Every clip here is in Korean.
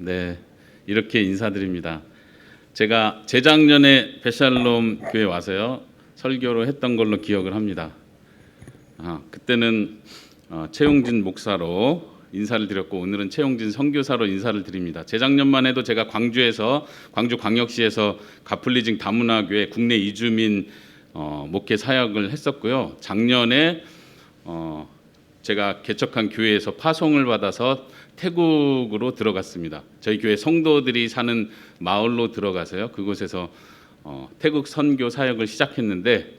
네, 이렇게 인사드립니다. 제가 재작년에 베샬롬 교회 와서요 설교로 했던 걸로 기억을 합니다. 그때는 최용진 목사로 인사를 드렸고 오늘은 최용진 선교사로 인사를 드립니다. 재작년만 해도 제가 광주광역시에서 가플리징 다문화교회 국내 이주민 목회 사역을 했었고요. 작년에 제가 개척한 교회에서 파송을 받아서 태국으로 들어갔습니다. 저희 교회 성도들이 사는 마을로 들어가서요. 그곳에서 태국 선교 사역을 시작했는데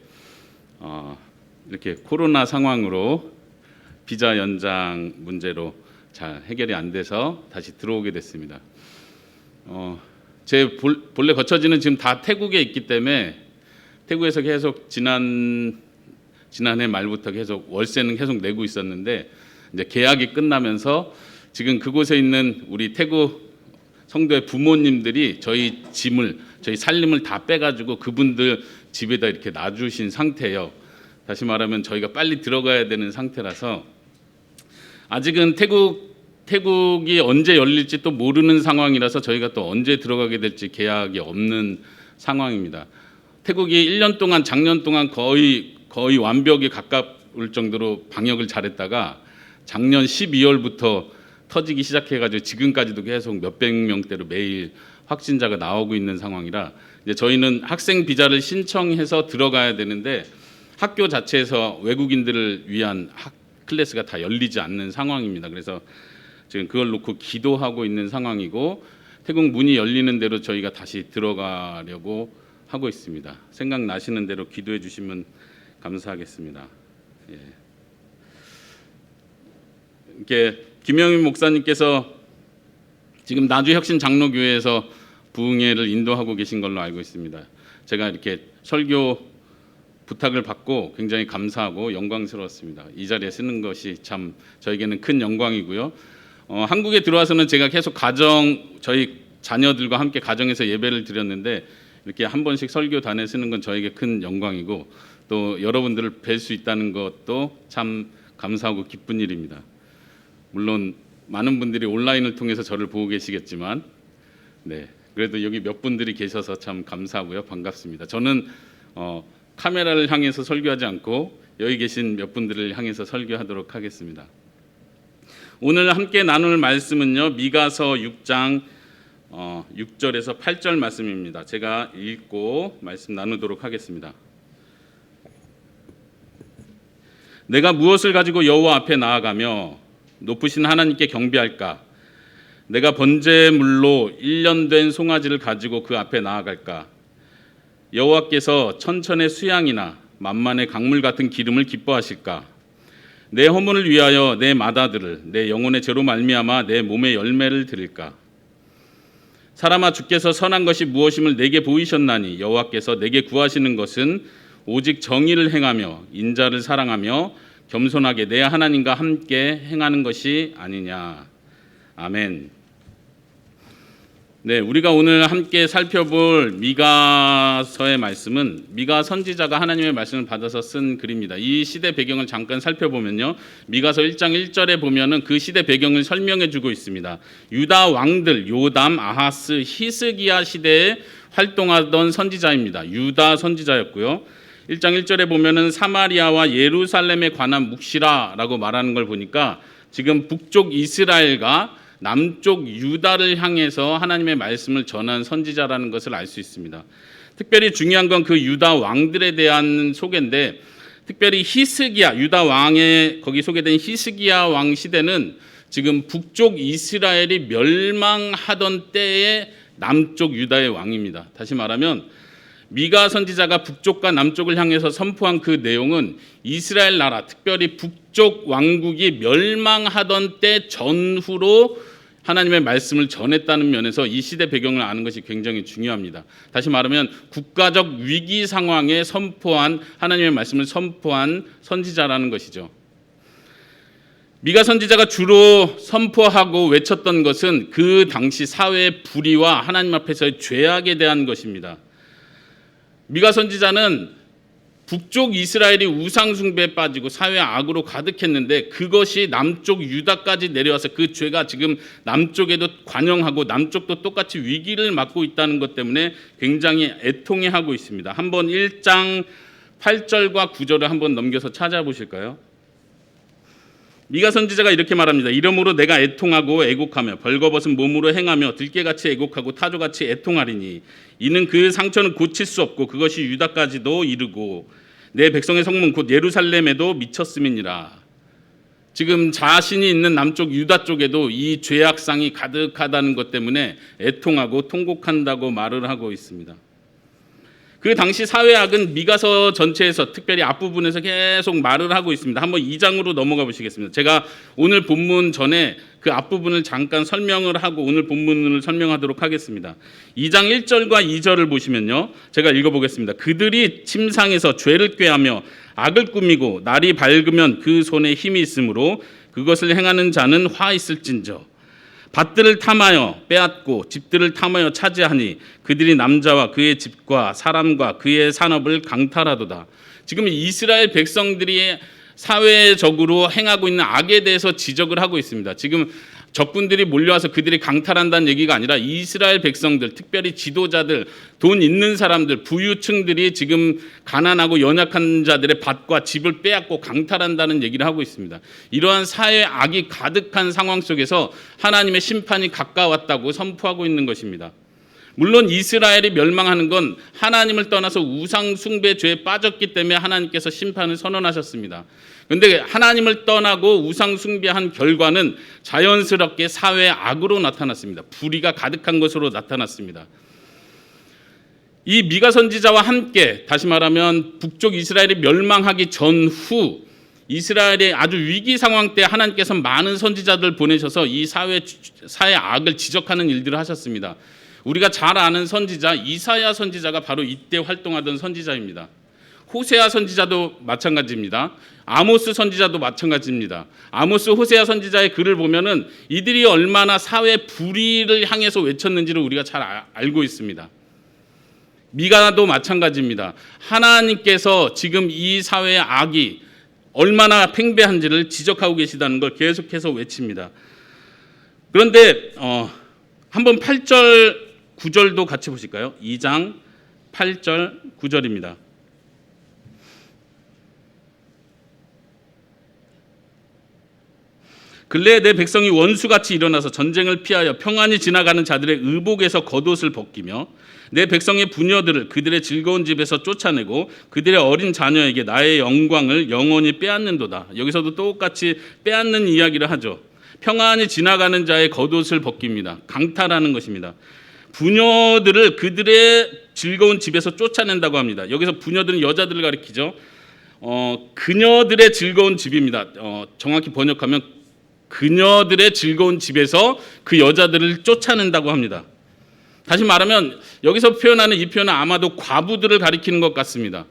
이렇게 코로나 상황으로 비자 연장 문제로 잘 해결이 안 돼서 다시 들어오게 됐습니다. 제 본래 거처지는 지금 다 태국에 있기 때문에 태국에서 계속 지난해 말부터 계속 월세는 계속 내고 있었는데 이제 계약이 끝나면서 지금 그곳에 있는 우리 태국 성도의 부모님들이 저희 살림을 다 빼가지고 그분들 집에다 이렇게 놔주신 상태예요. 다시 말하면 저희가 빨리 들어가야 되는 상태라서 아직은 태국이 언제 열릴지 또 모르는 상황이라서 저희가 또 언제 들어가게 될지 계약이 없는 상황입니다. 태국이 1년 동안 작년 동안 거의 완벽에 가까울 정도로 방역을 잘했다가 작년 12월부터 터지기 시작해가지고 지금까지도 계속 몇백 명대로 매일 확진자가 나오고 있는 상황이라 이제 저희는 학생 비자를 신청해서 들어가야 되는데 학교 자체에서 외국인들을 위한 클래스가 다 열리지 않는 상황입니다. 그래서 지금 그걸 놓고 기도하고 있는 상황이고 태국 문이 열리는 대로 저희가 다시 들어가려고 하고 있습니다. 생각나시는 대로 기도해 주시면 감사하겠습니다. 이렇게 김영민 목사님께서 지금 나주혁신 장로교회에서 부흥회를 인도하고 계신 걸로 알고 있습니다. 제가 이렇게 설교 부탁을 받고 굉장히 감사하고 영광스러웠습니다. 이 자리에 쓰는 것이 참 저에게는 큰 영광이고요. 한국에 들어와서는 제가 계속 저희 자녀들과 함께 가정에서 예배를 드렸는데 이렇게 한 번씩 설교단에 쓰는 건 저에게 큰 영광이고 또 여러분들을 뵐 수 있다는 것도 참 감사하고 기쁜 일입니다. 물론 많은 분들이 온라인을 통해서 저를 보고 계시겠지만 그래도 여기 몇 분들이 계셔서 참 감사하고요. 반갑습니다. 저는 카메라를 향해서 설교하지 않고 여기 계신 몇 분들을 향해서 설교하도록 하겠습니다. 오늘 함께 나눌 말씀은요. 미가서 6장 6절에서 8절 말씀입니다. 제가 읽고 말씀 나누도록 하겠습니다. 내가 무엇을 가지고 여호와 앞에 나아가며 높으신 하나님께 경배할까? 내가 번제물로 1년 된 송아지를 가지고 그 앞에 나아갈까? 여호와께서 천천의 수양이나 만만의 강물 같은 기름을 기뻐하실까? 내 허물을 위하여 내 맏아들을 내 영혼의 죄로 말미암아 내 몸의 열매를 드릴까? 사람아, 주께서 선한 것이 무엇임을 내게 보이셨나니 여호와께서 내게 구하시는 것은 오직 정의를 행하며 인자를 사랑하며 겸손하게 내 하나님과 함께 행하는 것이 아니냐. 아멘. 우리가 오늘 함께 살펴볼 미가서의 말씀은 미가 선지자가 하나님의 말씀을 받아서 쓴 글입니다. 이 시대 배경을 잠깐 살펴보면요. 미가서 1장 1절에 보면은 그 시대 배경을 설명해 주고 있습니다. 유다 왕들 요담, 아하스, 히스기야 시대에 활동하던 선지자입니다. 유다 선지자였고요. 1장 1절에 보면은 사마리아와 예루살렘에 관한 묵시라라고 말하는 걸 보니까 지금 북쪽 이스라엘과 남쪽 유다를 향해서 하나님의 말씀을 전한 선지자라는 것을 알 수 있습니다. 특별히 중요한 건 그 유다 왕들에 대한 소개인데 특별히 히스기야 유다 왕의 거기 소개된 히스기야 왕 시대는 지금 북쪽 이스라엘이 멸망하던 때의 남쪽 유다의 왕입니다. 다시 말하면 미가 선지자가 북쪽과 남쪽을 향해서 선포한 그 내용은 이스라엘 나라, 특별히 북쪽 왕국이 멸망하던 때 전후로 하나님의 말씀을 전했다는 면에서 이 시대 배경을 아는 것이 굉장히 중요합니다. 다시 말하면 국가적 위기 상황에 하나님의 말씀을 선포한 선지자라는 것이죠. 미가 선지자가 주로 선포하고 외쳤던 것은 그 당시 사회의 불의와 하나님 앞에서의 죄악에 대한 것입니다. 미가 선지자는 북쪽 이스라엘이 우상 숭배에 빠지고 사회 악으로 가득했는데 그것이 남쪽 유다까지 내려와서 그 죄가 지금 남쪽에도 관영하고 남쪽도 똑같이 위기를 맞고 있다는 것 때문에 굉장히 애통해하고 있습니다. 한번 1장 8절과 9절을 한번 넘겨서 찾아보실까요? 미가 선지자가 이렇게 말합니다. 이러므로 내가 애통하고 애곡하며 벌거벗은 몸으로 행하며 들깨같이 애곡하고 타조같이 애통하리니 이는 그 상처는 고칠 수 없고 그것이 유다까지도 이르고 내 백성의 성문 곧 예루살렘에도 미쳤음이니라. 지금 자신이 있는 남쪽 유다 쪽에도 이 죄악상이 가득하다는 것 때문에 애통하고 통곡한다고 말을 하고 있습니다. 그 당시 사회학은 미가서 전체에서 특별히 앞부분에서 계속 말을 하고 있습니다. 한번 2장으로 넘어가 보시겠습니다. 제가 오늘 본문 전에 그 앞부분을 잠깐 설명을 하고 오늘 본문을 설명하도록 하겠습니다. 2장 1절과 2절을 보시면요. 제가 읽어보겠습니다. 그들이 침상에서 죄를 꾀하며 악을 꾸미고 날이 밝으면 그 손에 힘이 있으므로 그것을 행하는 자는 화 있을진저. 밭들을 탐하여 빼앗고 집들을 탐하여 차지하니 그들이 남자와 그의 집과 사람과 그의 산업을 강탈하도다. 지금 이스라엘 백성들이 사회적으로 행하고 있는 악에 대해서 지적을 하고 있습니다. 지금 적군들이 몰려와서 그들이 강탈한다는 얘기가 아니라 이스라엘 백성들, 특별히 지도자들, 돈 있는 사람들, 부유층들이 지금 가난하고 연약한 자들의 밭과 집을 빼앗고 강탈한다는 얘기를 하고 있습니다. 이러한 사회 악이 가득한 상황 속에서 하나님의 심판이 가까웠다고 선포하고 있는 것입니다. 물론 이스라엘이 멸망하는 건 하나님을 떠나서 우상 숭배 죄에 빠졌기 때문에 하나님께서 심판을 선언하셨습니다. 그런데 하나님을 떠나고 우상 숭배한 결과는 자연스럽게 사회 악으로 나타났습니다. 불의가 가득한 것으로 나타났습니다. 이 미가 선지자와 함께 다시 말하면 북쪽 이스라엘이 멸망하기 전후 이스라엘의 아주 위기 상황 때 하나님께서 많은 선지자들 보내셔서 이 사회 악을 지적하는 일들을 하셨습니다. 우리가 잘 아는 선지자 이사야 선지자가 바로 이때 활동하던 선지자입니다. 호세아 선지자도 마찬가지입니다. 아모스 선지자도 마찬가지입니다. 아모스, 호세아 선지자의 글을 보면은 이들이 얼마나 사회 불의를 향해서 외쳤는지를 우리가 잘 알고 있습니다. 미가도 마찬가지입니다. 하나님께서 지금 이 사회의 악이 얼마나 팽배한지를 지적하고 계시다는 걸 계속해서 외칩니다. 그런데 한번 8절 9절도 같이 보실까요? 2장 8절 9절입니다. 근래에 내 백성이 원수같이 일어나서 전쟁을 피하여 평안히 지나가는 자들의 의복에서 겉옷을 벗기며 내 백성의 부녀들을 그들의 즐거운 집에서 쫓아내고 그들의 어린 자녀에게 나의 영광을 영원히 빼앗는도다. 여기서도 똑같이 빼앗는 이야기를 하죠. 평안히 지나가는 자의 겉옷을 벗깁니다. 강탈하는 것입니다. 부녀들을 그들의 즐거운 집에서 쫓아낸다고 합니다. 여기서 부녀들은 여자들을 가리키죠. 그녀들의 즐거운 집입니다. 정확히 번역하면 그녀들의 즐거운 집에서 그 여자들을 쫓아낸다고 합니다. 다시 말하면 여기서 표현하는 이 표현은 아마도 과부들을 가리키는 것 같습니다.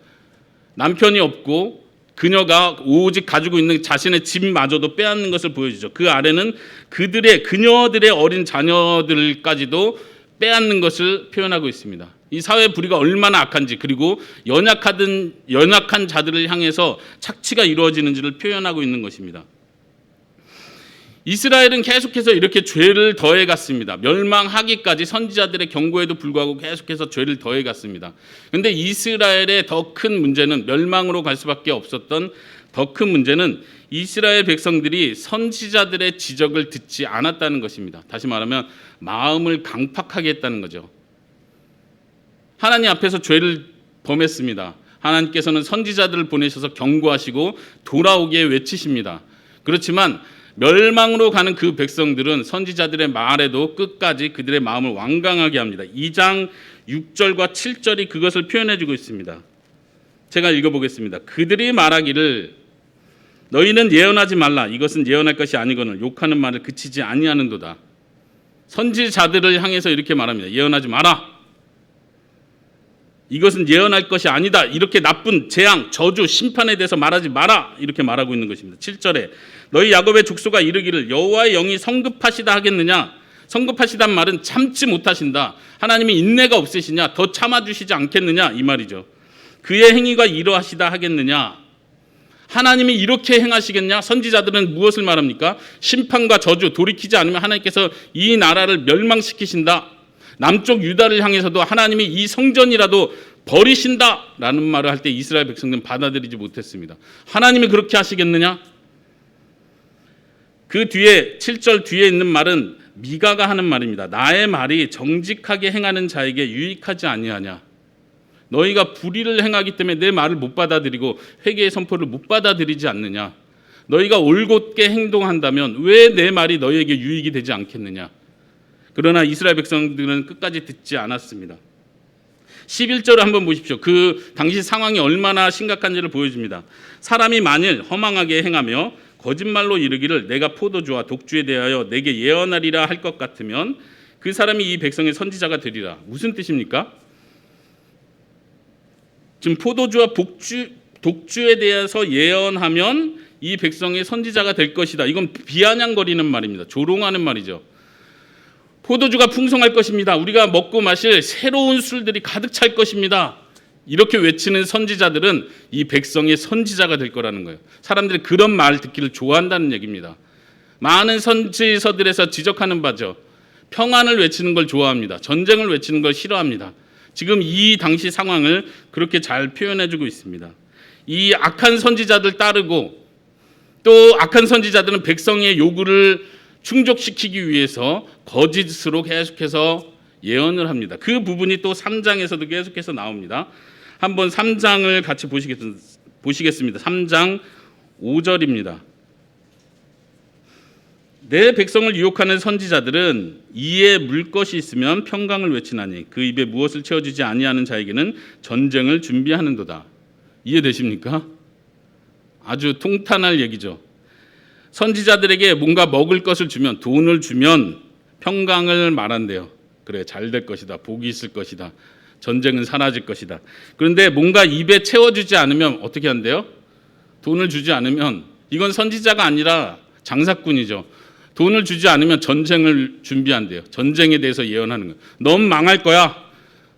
남편이 없고 그녀가 오직 가지고 있는 자신의 집마저도 빼앗는 것을 보여주죠. 그 아래는 그녀들의 어린 자녀들까지도 빼앗는 것을 표현하고 있습니다. 이 사회 불의가 얼마나 악한지, 그리고 연약한 자들을 향해서 착취가 이루어지는지를 표현하고 있는 것입니다. 이스라엘은 계속해서 이렇게 죄를 더해갔습니다. 멸망하기까지 선지자들의 경고에도 불구하고 계속해서 죄를 더해갔습니다. 그런데 이스라엘의 더 큰 문제는, 멸망으로 갈 수밖에 없었던 더 큰 문제는 이스라엘 백성들이 선지자들의 지적을 듣지 않았다는 것입니다. 다시 말하면 마음을 강팍하게 했다는 거죠. 하나님 앞에서 죄를 범했습니다. 하나님께서는 선지자들을 보내셔서 경고하시고 돌아오게 외치십니다. 그렇지만 멸망으로 가는 그 백성들은 선지자들의 말에도 끝까지 그들의 마음을 완강하게 합니다. 2장 6절과 7절이 그것을 표현해주고 있습니다. 제가 읽어보겠습니다. 그들이 말하기를 너희는 예언하지 말라. 이것은 예언할 것이 아니거늘 욕하는 말을 그치지 아니하는도다. 선지자들을 향해서 이렇게 말합니다. 예언하지 마라. 이것은 예언할 것이 아니다. 이렇게 나쁜 재앙, 저주, 심판에 대해서 말하지 마라. 이렇게 말하고 있는 것입니다. 7절에 너희 야곱의 족속아 이르기를 여호와의 영이 성급하시다 하겠느냐. 성급하시단 말은 참지 못하신다. 하나님이 인내가 없으시냐. 더 참아주시지 않겠느냐 이 말이죠. 그의 행위가 이러하시다 하겠느냐? 하나님이 이렇게 행하시겠냐? 선지자들은 무엇을 말합니까? 심판과 저주, 돌이키지 않으면 하나님께서 이 나라를 멸망시키신다. 남쪽 유다를 향해서도 하나님이 이 성전이라도 버리신다라는 말을 할 때 이스라엘 백성들은 받아들이지 못했습니다. 하나님이 그렇게 하시겠느냐? 그 뒤에 7절 뒤에 있는 말은 미가가 하는 말입니다. 나의 말이 정직하게 행하는 자에게 유익하지 아니하냐? 너희가 불의를 행하기 때문에 내 말을 못 받아들이고 회개의 선포를 못 받아들이지 않느냐? 너희가 올곧게 행동한다면 왜 내 말이 너희에게 유익이 되지 않겠느냐? 그러나 이스라엘 백성들은 끝까지 듣지 않았습니다. 11절을 한번 보십시오. 그 당시 상황이 얼마나 심각한지를 보여줍니다. 사람이 만일 허망하게 행하며 거짓말로 이르기를 내가 포도주와 독주에 대하여 내게 예언하리라 할 것 같으면 그 사람이 이 백성의 선지자가 되리라. 무슨 뜻입니까? 지금 포도주와 독주에 대해서 예언하면 이 백성의 선지자가 될 것이다. 이건 비아냥거리는 말입니다. 조롱하는 말이죠. 포도주가 풍성할 것입니다. 우리가 먹고 마실 새로운 술들이 가득 찰 것입니다. 이렇게 외치는 선지자들은 이 백성의 선지자가 될 거라는 거예요. 사람들이 그런 말 듣기를 좋아한다는 얘기입니다. 많은 선지서들에서 지적하는 바죠. 평안을 외치는 걸 좋아합니다. 전쟁을 외치는 걸 싫어합니다. 지금 이 당시 상황을 그렇게 잘 표현해주고 있습니다. 이 악한 선지자들 따르고 또 악한 선지자들은 백성의 요구를 충족시키기 위해서 거짓으로 계속해서 예언을 합니다. 그 부분이 또 3장에서도 계속해서 나옵니다. 한번 3장을 같이 보시겠습니다. 3장 5절입니다. 내 백성을 유혹하는 선지자들은 이에 물 것이 있으면 평강을 외치나니 그 입에 무엇을 채워주지 아니하는 자에게는 전쟁을 준비하는도다. 이해되십니까? 아주 통탄할 얘기죠. 선지자들에게 뭔가 먹을 것을 주면, 돈을 주면 평강을 말한대요. 그래, 잘 될 것이다. 복이 있을 것이다. 전쟁은 사라질 것이다. 그런데 뭔가 입에 채워주지 않으면 어떻게 한대요? 돈을 주지 않으면, 이건 선지자가 아니라 장사꾼이죠. 돈을 주지 않으면 전쟁을 준비한대요. 전쟁에 대해서 예언하는 거예요. 넌 망할 거야.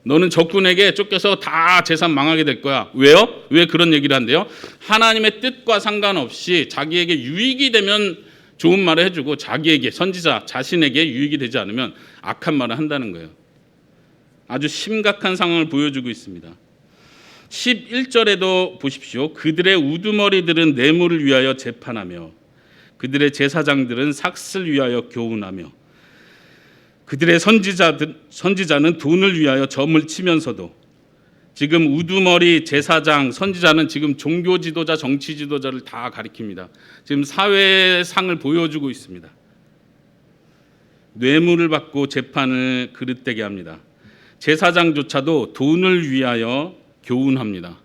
너는 적군에게 쫓겨서 다 재산 망하게 될 거야. 왜요? 왜 그런 얘기를 한대요? 하나님의 뜻과 상관없이 자기에게 유익이 되면 좋은 말을 해주고 자기에게, 선지자 자신에게 유익이 되지 않으면 악한 말을 한다는 거예요. 아주 심각한 상황을 보여주고 있습니다. 11절에도 보십시오. 그들의 우두머리들은 뇌물을 위하여 재판하며 그들의 제사장들은 삭슬 위하여 교훈하며 그들의 선지자는 돈을 위하여 점을 치면서도, 지금 우두머리, 제사장, 선지자는 지금 종교 지도자, 정치 지도자를 다 가리킵니다. 지금 사회상을 보여주고 있습니다. 뇌물을 받고 재판을 그릇되게 합니다. 제사장조차도 돈을 위하여 교훈합니다.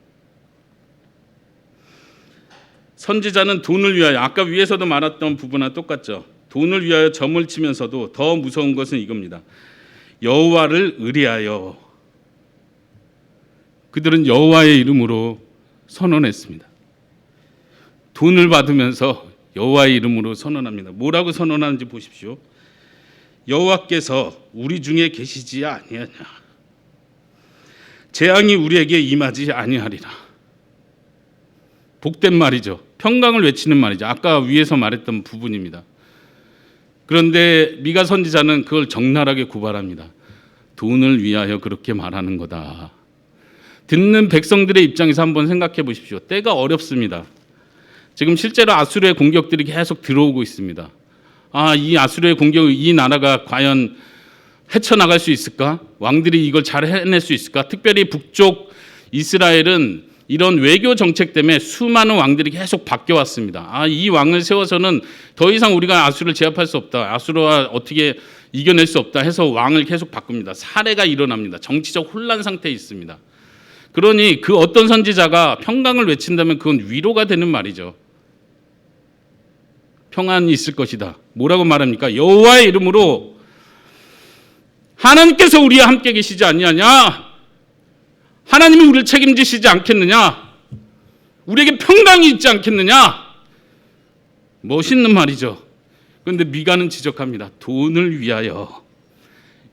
선지자는 돈을 위하여, 아까 위에서도 말했던 부분과 똑같죠. 돈을 위하여 점을 치면서도 더 무서운 것은 이겁니다. 여호와를 의뢰하여 그들은 여호와의 이름으로 선언했습니다. 돈을 받으면서 여호와의 이름으로 선언합니다. 뭐라고 선언하는지 보십시오. 여호와께서 우리 중에 계시지 아니하냐. 재앙이 우리에게 임하지 아니하리라. 복된 말이죠. 평강을 외치는 말이죠. 아까 위에서 말했던 부분입니다. 그런데 미가 선지자는 그걸 적나라하게 고발합니다. 돈을 위하여 그렇게 말하는 거다. 듣는 백성들의 입장에서 한번 생각해 보십시오. 때가 어렵습니다. 지금 실제로 아수르의 공격들이 계속 들어오고 있습니다. 이 아수르의 공격, 이 나라가 과연 헤쳐나갈 수 있을까? 왕들이 이걸 잘 해낼 수 있을까? 특별히 북쪽 이스라엘은 이런 외교 정책 때문에 수많은 왕들이 계속 바뀌어왔습니다. 이 왕을 세워서는 더 이상 우리가 아수르를 제압할 수 없다. 아수르와 어떻게 이겨낼 수 없다 해서 왕을 계속 바꿉니다. 사례가 일어납니다. 정치적 혼란 상태에 있습니다. 그러니 그 어떤 선지자가 평강을 외친다면 그건 위로가 되는 말이죠. 평안이 있을 것이다. 뭐라고 말합니까? 여호와의 이름으로 하나님께서 우리와 함께 계시지 아니하냐? 하나님이 우리를 책임지시지 않겠느냐? 우리에게 평강이 있지 않겠느냐? 멋있는 말이죠. 그런데 미가는 지적합니다. 돈을 위하여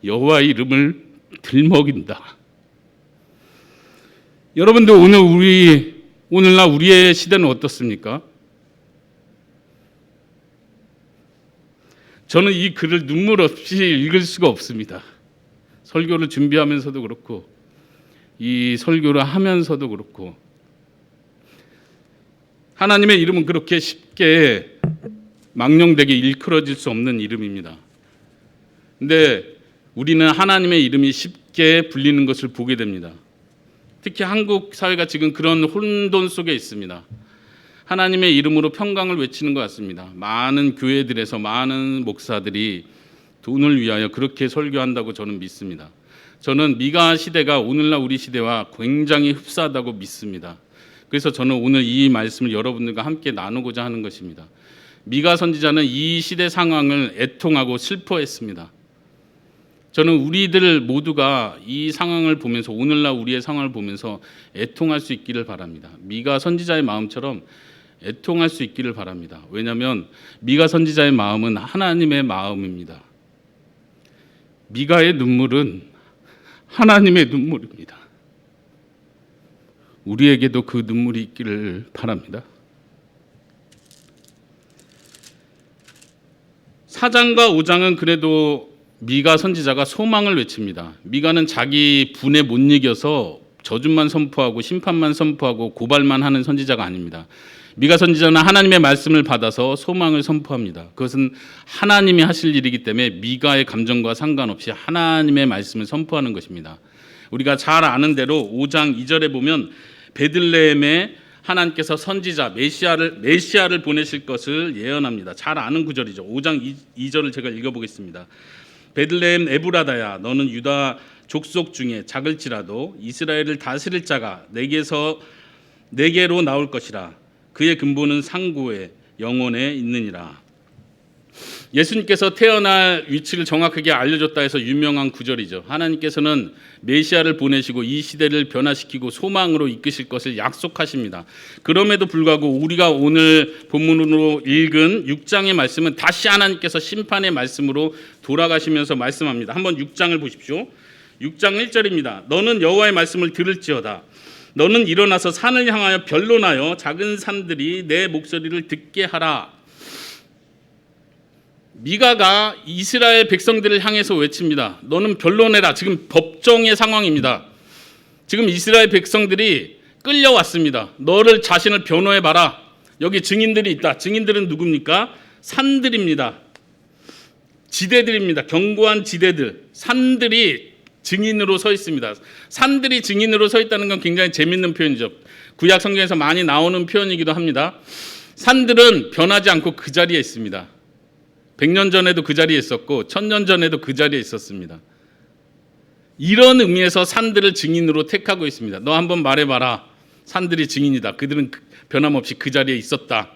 여호와의 이름을 들먹인다. 여러분들 오늘날 우리의 시대는 어떻습니까? 저는 이 글을 눈물 없이 읽을 수가 없습니다. 설교를 준비하면서도 그렇고 이 설교를 하면서도 그렇고 하나님의 이름은 그렇게 쉽게 망령되게 일컬어질 수 없는 이름입니다. 근데 우리는 하나님의 이름이 쉽게 불리는 것을 보게 됩니다. 특히 한국 사회가 지금 그런 혼돈 속에 있습니다. 하나님의 이름으로 평강을 외치는 것 같습니다. 많은 교회들에서 많은 목사들이 돈을 위하여 그렇게 설교한다고 저는 믿습니다. 저는 미가 시대가 오늘날 우리 시대와 굉장히 흡사하다고 믿습니다. 그래서 저는 오늘 이 말씀을 여러분들과 함께 나누고자 하는 것입니다. 미가 선지자는 이 시대 상황을 애통하고 슬퍼했습니다. 저는 우리들 모두가 이 상황을 보면서 오늘날 우리의 상황을 보면서 애통할 수 있기를 바랍니다. 미가 선지자의 마음처럼 애통할 수 있기를 바랍니다. 왜냐하면 미가 선지자의 마음은 하나님의 마음입니다. 미가의 눈물은 하나님의 눈물입니다. 우리에게도 그 눈물이 있기를 바랍니다. 4장과 5장은 그래도 미가 선지자가 소망을 외칩니다. 미가는 자기 분에 못 이겨서 저주만 선포하고 심판만 선포하고 고발만 하는 선지자가 아닙니다. 미가 선지자는 하나님의 말씀을 받아서 소망을 선포합니다. 그것은 하나님이 하실 일이기 때문에 미가의 감정과 상관없이 하나님의 말씀을 선포하는 것입니다. 우리가 잘 아는 대로 5장 2절에 보면 베들레헴에 하나님께서 선지자 메시아를 보내실 것을 예언합니다. 잘 아는 구절이죠. 5장 2절을 제가 읽어보겠습니다. 베들레헴 에브라다야, 너는 유다 족속 중에 작을지라도 이스라엘을 다스릴 자가 내게로 나올 것이라. 그의 근본은 상고에 영원에 있느니라. 예수님께서 태어날 위치를 정확하게 알려줬다 해서 유명한 구절이죠. 하나님께서는 메시아를 보내시고 이 시대를 변화시키고 소망으로 이끄실 것을 약속하십니다. 그럼에도 불구하고 우리가 오늘 본문으로 읽은 6장의 말씀은 다시 하나님께서 심판의 말씀으로 돌아가시면서 말씀합니다. 한번 6장을 보십시오. 6장 1절입니다. 너는 여호와의 말씀을 들을지어다. 너는 일어나서 산을 향하여 변론하여 작은 산들이 내 목소리를 듣게 하라. 미가가 이스라엘 백성들을 향해서 외칩니다. 너는 변론해라. 지금 법정의 상황입니다. 지금 이스라엘 백성들이 끌려왔습니다. 너를 자신을 변호해봐라. 여기 증인들이 있다. 증인들은 누굽니까? 산들입니다. 지대들입니다. 견고한 지대들. 산들이 증인으로 서 있습니다. 산들이 증인으로 서 있다는 건 굉장히 재밌는 표현이죠. 구약 성경에서 많이 나오는 표현이기도 합니다. 산들은 변하지 않고 그 자리에 있습니다. 100년 전에도 그 자리에 있었고 1000년 전에도 그 자리에 있었습니다. 이런 의미에서 산들을 증인으로 택하고 있습니다. 너 한번 말해봐라. 산들이 증인이다. 그들은 변함없이 그 자리에 있었다.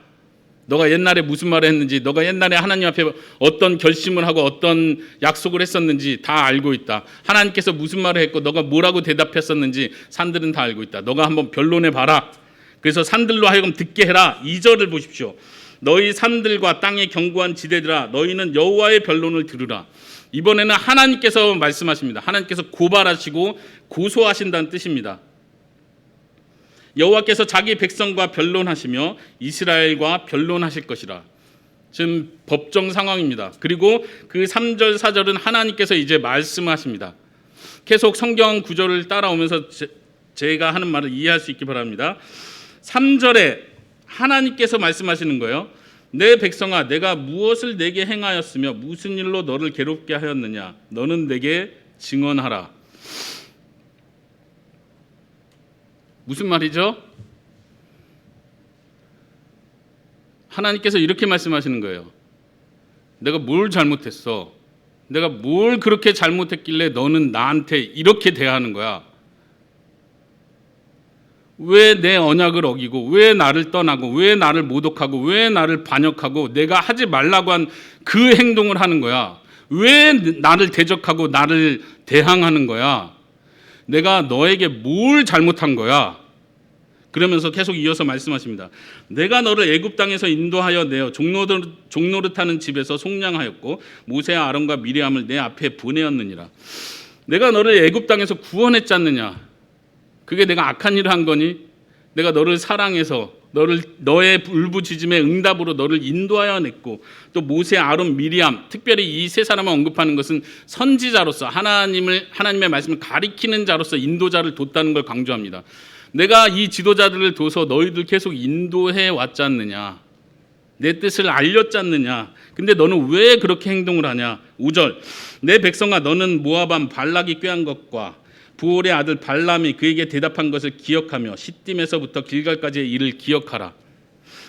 너가 옛날에 무슨 말을 했는지, 너가 옛날에 하나님 앞에 어떤 결심을 하고 어떤 약속을 했었는지 다 알고 있다. 하나님께서 무슨 말을 했고 너가 뭐라고 대답했었는지 산들은 다 알고 있다. 너가 한번 변론해봐라. 그래서 산들로 하여금 듣게 해라. 2절을 보십시오. 너희 산들과 땅의 견고한 지대들아, 너희는 여호와의 변론을 들으라. 이번에는 하나님께서 말씀하십니다. 하나님께서 고발하시고 고소하신다는 뜻입니다. 여호와께서 자기 백성과 변론하시며 이스라엘과 변론하실 것이라. 지금 법정 상황입니다. 그리고 그 3절 4절은 하나님께서 이제 말씀하십니다. 계속 성경 구절을 따라오면서 제가 하는 말을 이해할 수 있기 바랍니다. 3절에 하나님께서 말씀하시는 거예요. 내 백성아, 내가 무엇을 내게 행하였으며 무슨 일로 너를 괴롭게 하였느냐. 너는 내게 증언하라. 무슨 말이죠? 하나님께서 이렇게 말씀하시는 거예요. 내가 뭘 잘못했어? 내가 뭘 그렇게 잘못했길래 너는 나한테 이렇게 대하는 거야? 왜 내 언약을 어기고, 왜 나를 떠나고, 왜 나를 모독하고, 왜 나를 반역하고, 내가 하지 말라고 한 그 행동을 하는 거야? 왜 나를 대적하고 나를 대항하는 거야? 내가 너에게 뭘 잘못한 거야? 그러면서 계속 이어서 말씀하십니다. 내가 너를 애굽 땅에서 인도하여 내어 종노릇하는 집에서 속량하였고 모세와 아론과 미리암을 내 앞에 보내었느니라. 내가 너를 애굽 땅에서 구원했지 않느냐? 그게 내가 악한 일을 한 거니? 내가 너를 사랑해서 너의 울부짖음의 응답으로 너를 인도하여 냈고, 또 모세, 아론, 미리암, 특별히 이 세 사람을 언급하는 것은 선지자로서 하나님의 말씀을 가리키는 자로서 인도자를 뒀다는 걸 강조합니다. 내가 이 지도자들을 둬서 너희들 계속 인도해 왔지 않느냐? 내 뜻을 알렸지 않느냐? 근데 너는 왜 그렇게 행동을 하냐? 5절, 내 백성아, 너는 모압 왕 발락이 꾀한 것과 부올의 아들 발람이 그에게 대답한 것을 기억하며 시딤에서부터 길갈까지의 일을 기억하라.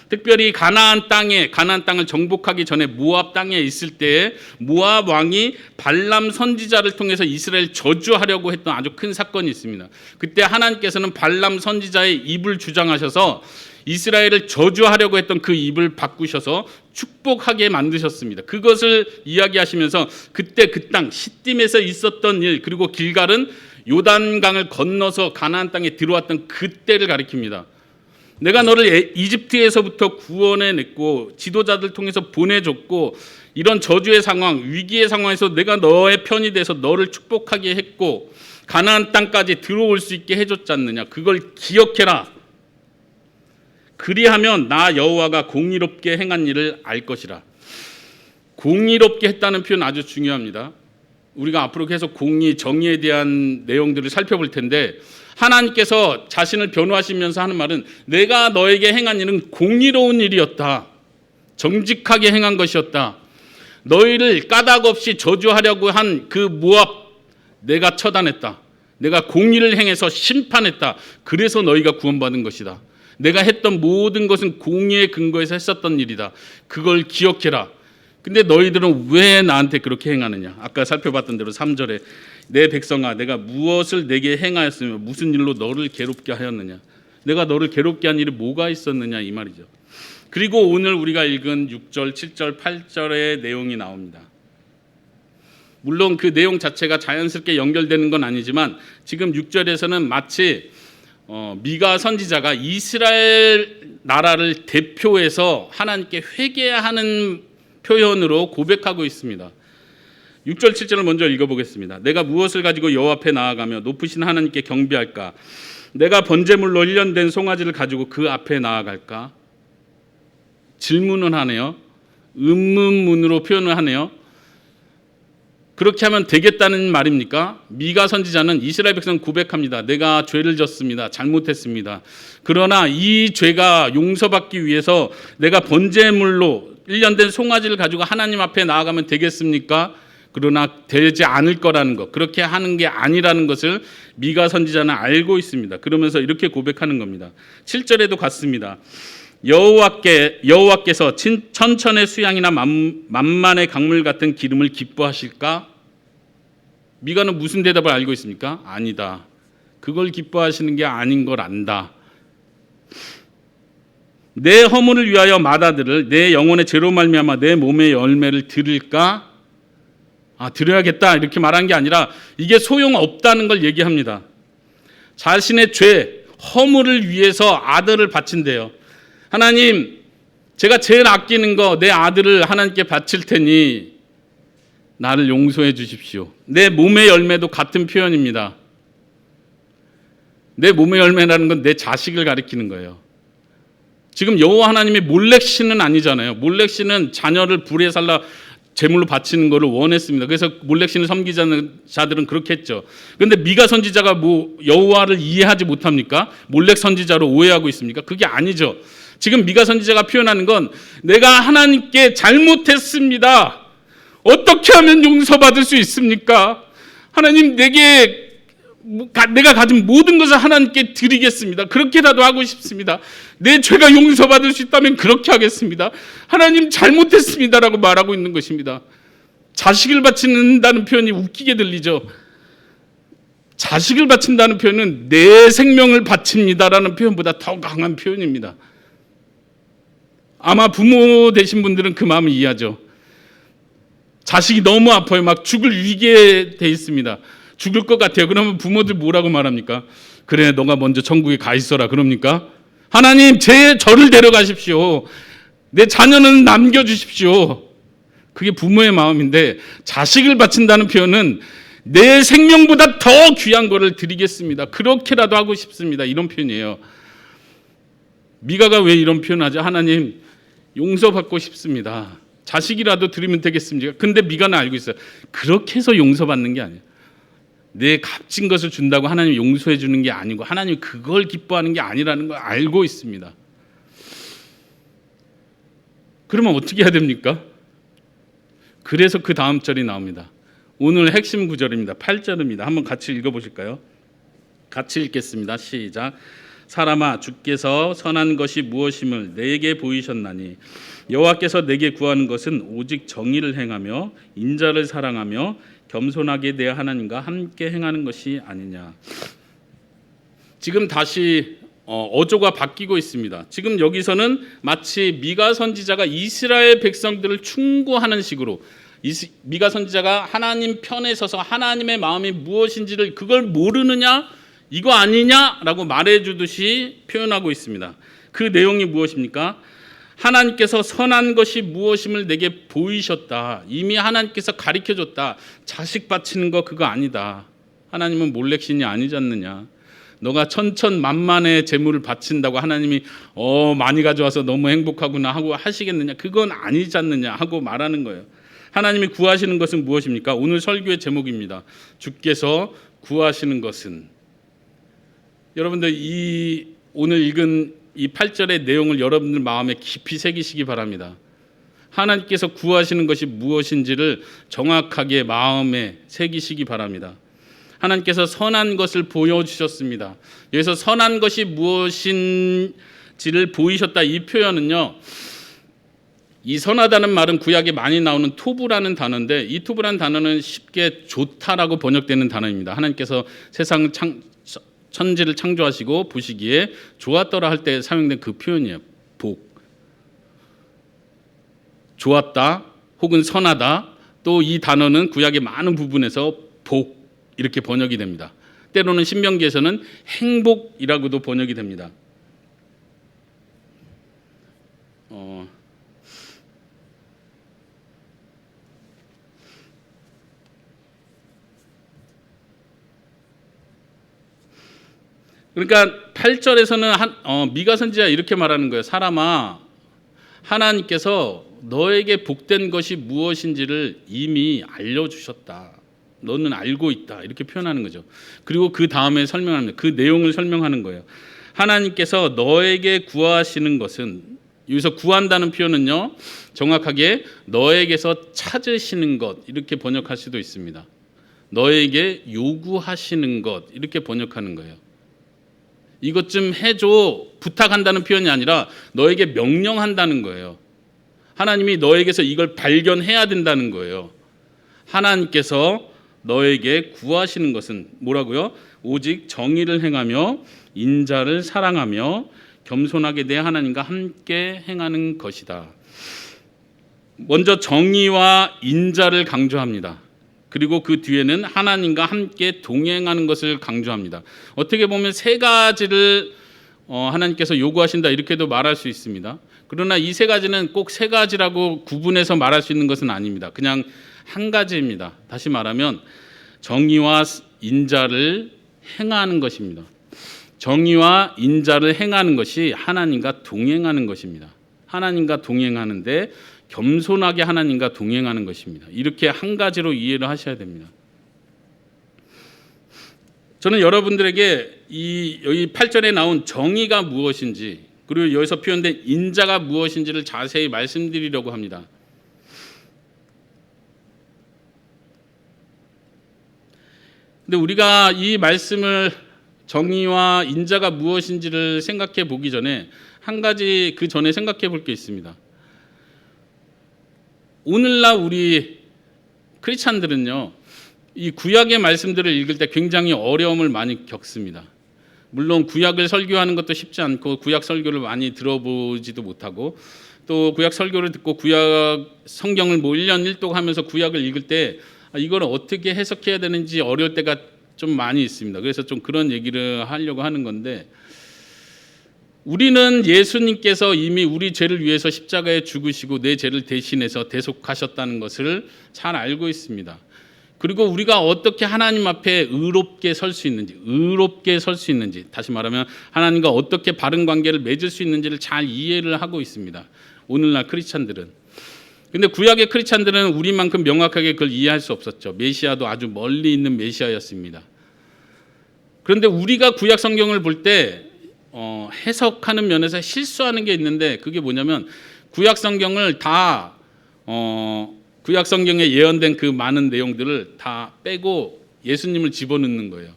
특별히 가나안 땅을 정복하기 전에 모압 땅에 있을 때에 모압 왕이 발람 선지자를 통해서 이스라엘 저주하려고 했던 아주 큰 사건이 있습니다. 그때 하나님께서는 발람 선지자의 입을 주장하셔서 이스라엘을 저주하려고 했던 그 입을 바꾸셔서 축복하게 만드셨습니다. 그것을 이야기하시면서 그때 그 땅 시딤에서 있었던 일, 그리고 길갈은 요단강을 건너서 가나안 땅에 들어왔던 그때를 가리킵니다. 내가 너를 이집트에서부터 구원해냈고 지도자들 통해서 보내줬고, 이런 저주의 상황, 위기의 상황에서 내가 너의 편이 돼서 너를 축복하게 했고 가나안 땅까지 들어올 수 있게 해줬지 않느냐? 그걸 기억해라. 그리하면 나 여호와가 공의롭게 행한 일을 알 것이라. 공의롭게 했다는 표현 아주 중요합니다. 우리가 앞으로 계속 공의, 정의에 대한 내용들을 살펴볼 텐데, 하나님께서 자신을 변호하시면서 하는 말은 내가 너에게 행한 일은 공의로운 일이었다. 정직하게 행한 것이었다. 너희를 까닭 없이 저주하려고 한 그 모압 내가 처단했다. 내가 공의를 행해서 심판했다. 그래서 너희가 구원받은 것이다. 내가 했던 모든 것은 공의에 근거해서 했었던 일이다. 그걸 기억해라. 근데 너희들은 왜 나한테 그렇게 행하느냐? 아까 살펴봤던 대로 3절에 내 백성아, 내가 무엇을 내게 행하였으며 무슨 일로 너를 괴롭게 하였느냐? 내가 너를 괴롭게 한 일이 뭐가 있었느냐, 이 말이죠. 그리고 오늘 우리가 읽은 6절, 7절, 8절의 내용이 나옵니다. 물론 그 내용 자체가 자연스럽게 연결되는 건 아니지만 지금 6절에서는 마치 미가 선지자가 이스라엘 나라를 대표해서 하나님께 회개하는 표현으로 고백하고 있습니다. 6절 7절을 먼저 읽어보겠습니다. 내가 무엇을 가지고 여호와 앞에 나아가며 높으신 하나님께 경배할까? 내가 번제물로 1년 된 송아지를 가지고 그 앞에 나아갈까? 질문을 하네요. 의문문으로 표현을 하네요. 그렇게 하면 되겠다는 말입니까? 미가 선지자는 이스라엘 백성 고백합니다. 내가 죄를 졌습니다. 잘못했습니다. 그러나 이 죄가 용서받기 위해서 내가 번제물로 1년 된 송아지를 가지고 하나님 앞에 나아가면 되겠습니까? 그러나 되지 않을 거라는 것, 그렇게 하는 게 아니라는 것을 미가 선지자는 알고 있습니다. 그러면서 이렇게 고백하는 겁니다. 7절에도 같습니다. 여호와께서 천천의 수양이나 만만의 강물 같은 기름을 기뻐하실까? 미가는 무슨 대답을 알고 있습니까? 아니다. 그걸 기뻐하시는 게 아닌 걸 안다. 내 허물을 위하여 마다들을 내 영혼의 죄로 말미암아 내 몸의 열매를 들을까? 드려야겠다 이렇게 말한 게 아니라 이게 소용없다는 걸 얘기합니다. 자신의 죄, 허물을 위해서 아들을 바친대요. 하나님, 제가 제일 아끼는 거 내 아들을 하나님께 바칠 테니 나를 용서해 주십시오. 내 몸의 열매도 같은 표현입니다. 내 몸의 열매라는 건 내 자식을 가리키는 거예요. 지금 여호와 하나님이 몰렉신은 아니잖아요. 몰렉신은 자녀를 불에 살라 제물로 바치는 것을 원했습니다. 그래서 몰렉신을 섬기자는 자들은 그렇게 했죠. 그런데 미가 선지자가 여호와를 이해하지 못합니까? 몰렉 선지자로 오해하고 있습니까? 그게 아니죠. 지금 미가 선지자가 표현하는 건 내가 하나님께 잘못했습니다. 어떻게 하면 용서받을 수 있습니까? 하나님, 내가 가진 모든 것을 하나님께 드리겠습니다. 그렇게라도 하고 싶습니다. 내 죄가 용서받을 수 있다면 그렇게 하겠습니다. 하나님, 잘못했습니다라고 말하고 있는 것입니다. 자식을 바친다는 표현이 웃기게 들리죠. 자식을 바친다는 표현은 내 생명을 바칩니다라는 표현보다 더 강한 표현입니다. 아마 부모 되신 분들은 그 마음을 이해하죠. 자식이 너무 아파요. 막 죽을 위기에 돼 있습니다. 죽을 것 같아요. 그러면 부모들 뭐라고 말합니까? 그래, 너가 먼저 천국에 가 있어라. 그럽니까? 하나님, 저를 데려가십시오. 내 자녀는 남겨주십시오. 그게 부모의 마음인데, 자식을 바친다는 표현은 내 생명보다 더 귀한 거를 드리겠습니다. 그렇게라도 하고 싶습니다. 이런 표현이에요. 미가가 왜 이런 표현하죠? 하나님, 용서받고 싶습니다. 자식이라도 드리면 되겠습니까? 근데 미가는 알고 있어요. 그렇게 해서 용서받는 게 아니에요. 내 값진 것을 준다고 하나님 용서해 주는 게 아니고 하나님 그걸 기뻐하는 게 아니라는 걸 알고 있습니다. 그러면 어떻게 해야 됩니까? 그래서 그 다음 절이 나옵니다. 오늘 핵심 구절입니다. 8절입니다. 한번 같이 읽어보실까요? 같이 읽겠습니다. 시작. 사람아, 주께서 선한 것이 무엇임을 내게 보이셨나니 여호와께서 내게 구하는 것은 오직 정의를 행하며 인자를 사랑하며 겸손하게 내 하나님과 함께 행하는 것이 아니냐. 지금 다시 어조가 바뀌고 있습니다. 지금 여기서는 마치 미가 선지자가 이스라엘 백성들을 충고하는 식으로 미가 선지자가 하나님 편에 서서 하나님의 마음이 무엇인지를 그걸 모르느냐? 이거 아니냐라고 말해주듯이 표현하고 있습니다. 그 내용이 무엇입니까? 하나님께서 선한 것이 무엇임을 내게 보이셨다. 이미 하나님께서 가르쳐줬다. 자식 바치는 거 그거 아니다. 하나님은 몰렉신이 아니지 않느냐. 너가 천천만만의 재물을 바친다고 하나님이 많이 가져와서 너무 행복하구나 하고 하시겠느냐. 그건 아니지 않느냐 하고 말하는 거예요. 하나님이 구하시는 것은 무엇입니까? 오늘 설교의 제목입니다. 주께서 구하시는 것은. 여러분들 이 오늘 읽은 이 8절의 내용을 여러분들 마음에 깊이 새기시기 바랍니다. 하나님께서 구하시는 것이 무엇인지를 정확하게 마음에 새기시기 바랍니다. 하나님께서 선한 것을 보여주셨습니다. 여기서 선한 것이 무엇인지를 보이셨다. 이 표현은요. 이 선하다는 말은 구약에 많이 나오는 토부라는 단어인데 이 토부라는 단어는 쉽게 좋다라고 번역되는 단어입니다. 하나님께서 세상 천지를 창조하시고 보시기에 좋았더라 할 때 사용된 그 표현이에요. 복. 좋았다 혹은 선하다. 또 이 단어는 구약의 많은 부분에서 복 이렇게 번역이 됩니다. 때로는 신명기에서는 행복이라고도 번역이 됩니다. 그러니까 8절에서는 미가 선지자 이렇게 말하는 거예요. 사람아, 하나님께서 너에게 복된 것이 무엇인지를 이미 알려주셨다. 너는 알고 있다. 이렇게 표현하는 거죠. 그리고 그 다음에 설명합니다. 그 내용을 설명하는 거예요. 하나님께서 너에게 구하시는 것은, 여기서 구한다는 표현은요, 정확하게 너에게서 찾으시는 것 이렇게 번역할 수도 있습니다. 너에게 요구하시는 것 이렇게 번역하는 거예요. 이것 좀 해줘 부탁한다는 표현이 아니라 너에게 명령한다는 거예요. 하나님이 너에게서 이걸 발견해야 된다는 거예요. 하나님께서 너에게 구하시는 것은 뭐라고요? 오직 정의를 행하며 인자를 사랑하며 겸손하게 내 하나님과 함께 행하는 것이다. 먼저 정의와 인자를 강조합니다. 그리고 그 뒤에는 하나님과 함께 동행하는 것을 강조합니다. 어떻게 보면 세 가지를 하나님께서 요구하신다 이렇게도 말할 수 있습니다. 그러나 이 세 가지는 꼭 세 가지라고 구분해서 말할 수 있는 것은 아닙니다. 그냥 한 가지입니다. 다시 말하면 정의와 인자를 행하는 것입니다. 정의와 인자를 행하는 것이 하나님과 동행하는 것입니다. 하나님과 동행하는데 겸손하게 하나님과 동행하는 것입니다. 이렇게 한 가지로 이해를 하셔야 됩니다. 저는 여러분들에게 여기 8절에 나온 정의가 무엇인지 그리고 여기서 표현된 인자가 무엇인지를 자세히 말씀드리려고 합니다. 근데 우리가 이 말씀을 정의와 인자가 무엇인지를 생각해 보기 전에 한 가지 그 전에 생각해 볼 게 있습니다. 오늘날 우리 크리스찬들은요, 이 구약의 말씀들을 읽을 때 굉장히 어려움을 많이 겪습니다. 물론 구약을 설교하는 것도 쉽지 않고 구약 설교를 많이 들어보지도 못하고 또 구약 설교를 듣고 구약 성경을 1년 1독 하면서 구약을 읽을 때 이걸 어떻게 해석해야 되는지 어려울 때가 좀 많이 있습니다. 그래서 좀 그런 얘기를 하려고 하는 건데 우리는 예수님께서 이미 우리 죄를 위해서 십자가에 죽으시고 내 죄를 대신해서 대속하셨다는 것을 잘 알고 있습니다. 그리고 우리가 어떻게 하나님 앞에 의롭게 설 수 있는지, 다시 말하면 하나님과 어떻게 바른 관계를 맺을 수 있는지를 잘 이해를 하고 있습니다. 오늘날 크리스찬들은. 근데 구약의 크리스찬들은 우리만큼 명확하게 그걸 이해할 수 없었죠. 메시아도 아주 멀리 있는 메시아였습니다. 그런데 우리가 구약 성경을 볼 때 해석하는 면에서 실수하는 게 있는데, 그게 뭐냐면 구약 성경을 다 구약 성경에 예언된 그 많은 내용들을 다 빼고 예수님을 집어넣는 거예요.